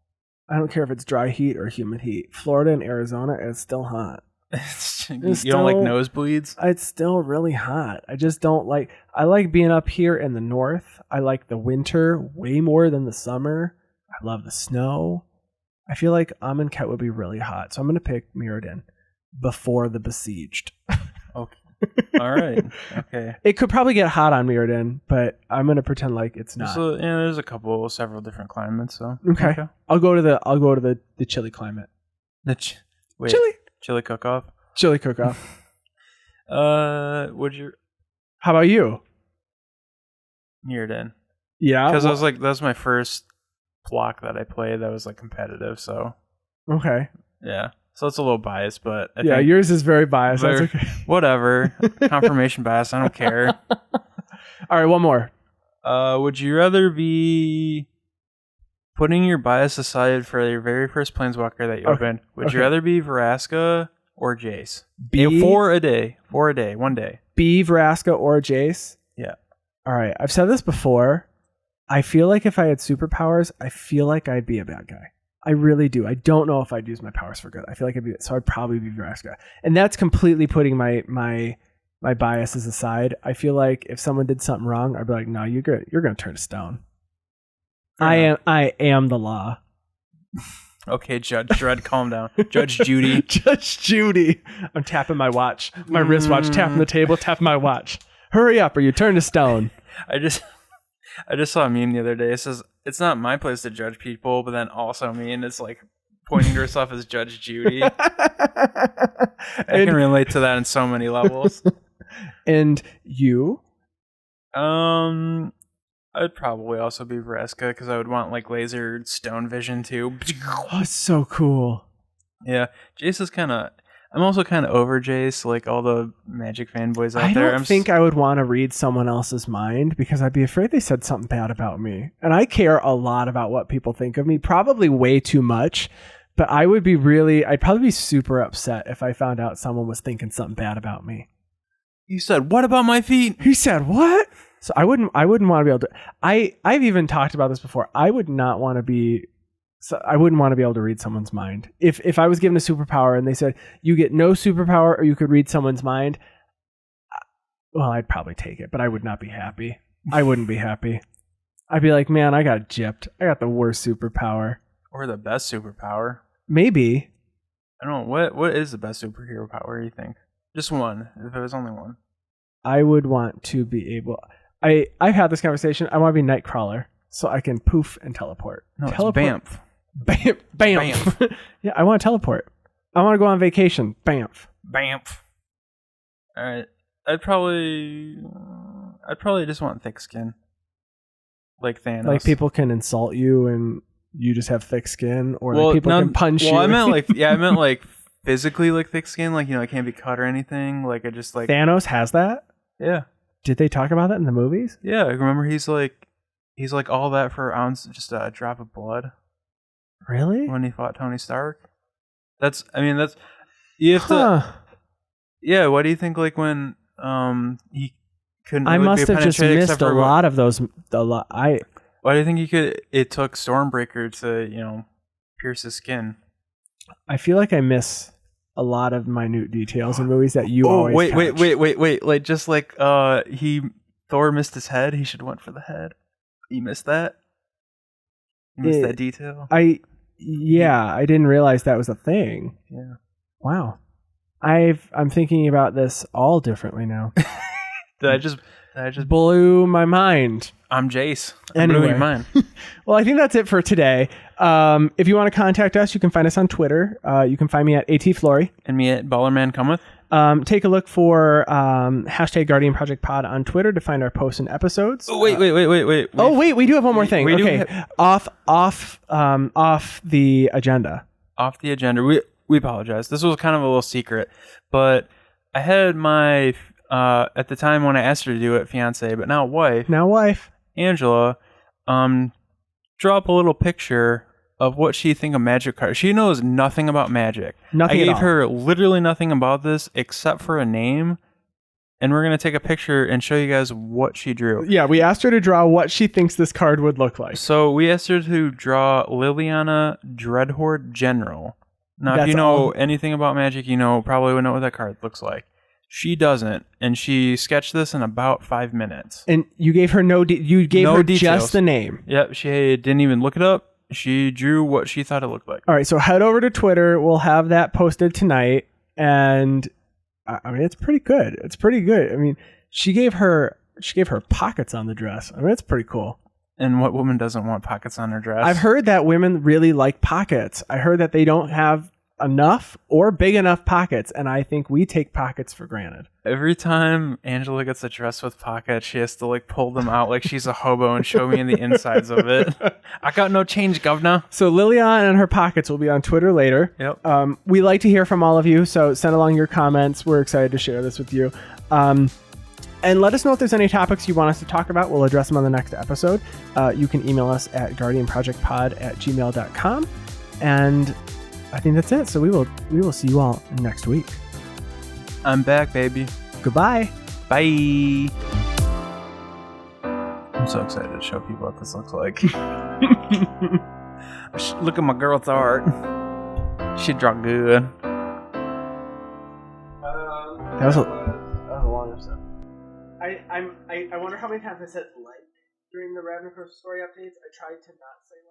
I don't care if it's dry heat or humid heat. Florida and Arizona is still hot. You don't like nosebleeds? It's still really hot. I just don't like. I like being up here in the north. I like the winter way more than the summer. I love the snow. I feel like Amonkhet would be really hot, so I'm going to pick Mirrodin before the besieged. Okay. All right. Okay. It could probably get hot on Mirrodin, but I'm gonna pretend like it's not. So there's several different climates. So okay. I'll go to the chilly climate. Chili cook-off. Chili cook-off. Would you? How about you? Mirrodin. Yeah. Because I was like, that was my first block that I played that was like competitive. So. Okay. Yeah. So it's a little biased, but I think yours is very biased. That's okay. Whatever. Confirmation bias. I don't care. All right, one more. Would you rather be putting your bias aside for your very first planeswalker that you opened? Would you rather be Vraska or Jace? For a day. 1 day. Be Vraska or Jace? Yeah. All right. I've said this before. I feel like if I had superpowers, I feel like I'd be a bad guy. I really do. I don't know if I'd use my powers for good. I feel like I'd probably be Vraska. And that's completely putting my biases aside. I feel like if someone did something wrong, I'd be like, no, you're going to turn to stone. I am the law. Okay, Judge Dredd, calm down. Judge Judy. Judge Judy. I'm tapping my watch. My wristwatch, tapping the table, tapping my watch. Hurry up or you turn to stone. I just saw a meme the other day. It says, it's not my place to judge people, but then also me, and it's like pointing to herself as Judge Judy. I can relate to that in so many levels. And you? I'd probably also be Vraska because I would want like laser stone vision too. Oh, it's so cool. Yeah, Jace is kind of. I'm also kind of over Jace, like all the Magic fanboys out there. I don't think I would want to read someone else's mind because I'd be afraid they said something bad about me. And I care a lot about what people think of me, probably way too much. But I'd probably be super upset if I found out someone was thinking something bad about me. You said, what about my feet? He said, what? So I wouldn't want to be able to. I've even talked about this before. I wouldn't want to be able to read someone's mind. If I was given a superpower and they said you get no superpower or you could read someone's mind, well, I'd probably take it, but I would not be happy. I wouldn't be happy. I'd be like, man, I got gypped. I got the worst superpower. Or the best superpower. Maybe. I don't know. What is the best superhero power, do you think? Just one, if it was only one. I would want to be able... I've had this conversation. I want to be Nightcrawler so I can poof and teleport. No, teleport. It's Bamf. Bamf. Yeah, I want to teleport. I want to go on vacation. Bamf. Bamf. All right. I'd probably just want thick skin. Like Thanos. Like people can insult you and you just have thick skin, or like people can punch you. I meant like physically like thick skin, like it can't be cut or anything. Like I just like Thanos has that? Yeah. Did they talk about that in the movies? Yeah, I remember he's like all that for an ounce, just a drop of blood. Really? When he fought Tony Stark. You have to. Yeah, what do you think? Like when he couldn't. I must have just missed a lot of those. Why do you think it took Stormbreaker to pierce his skin? I feel like I miss a lot of minute details in movies that you always catch. Wait. Like just like Thor missed his head, he should have went for the head. You missed that? You missed that detail? I didn't realize that was a thing. Yeah. Wow. I'm thinking about this all differently now. Did I just blew my mind? I'm Jace. Anyway. Blew your mind. Well, I think that's it for today. If you want to contact us, you can find us on Twitter. You can find me at ATFlory. And me at BallermanCometh. Take a lock for hashtag Guardian Project Pod on Twitter to find our posts and episodes. Oh, wait. Oh, wait, we do have one more thing. Okay. Off the agenda. Off the agenda. We apologize. This was kind of a little secret, but I had my at the time when I asked her to do it, fiance, but now wife, Angela, drop a little picture of what she think of Magic cards. She knows nothing about Magic. Nothing. I gave her literally nothing about this except for a name, and we're gonna take a picture and show you guys what she drew. Yeah, we asked her to draw what she thinks this card would look like. So we asked her to draw Liliana Dreadhorde General. Now, if you know anything about Magic, probably would know what that card looks like. She doesn't, and she sketched this in about 5 minutes. And you gave her no details. Just the name. Yep, she didn't even look it up. She drew what she thought it looked like. All right, so head over to Twitter. We'll have that posted tonight, and it's pretty good. It's pretty good. I mean, she gave her pockets on the dress. I mean, it's pretty cool. And what woman doesn't want pockets on her dress? I've heard that women really like pockets. I heard that they don't have enough or big enough pockets, and I think we take pockets for granted. Every time Angela gets a dress with pockets, she has to like pull them out like she's a hobo and show me the insides of it. I got no change, governor. So Liliana and her pockets will be on Twitter later. Yep. We like to hear from all of you, so send along your comments. We're excited to share this with you. And let us know if there's any topics you want us to talk about. We'll address them on the next episode. You can email us at guardianprojectpod@gmail.com. And I think that's it. So we will see you all next week. I'm back, baby. Goodbye. Bye. I'm so excited to show people what this looks like. Look at my girl's art. She draw good. That was a long episode. I wonder how many times I said like during the Ravnica Story Updates. I tried to not say like.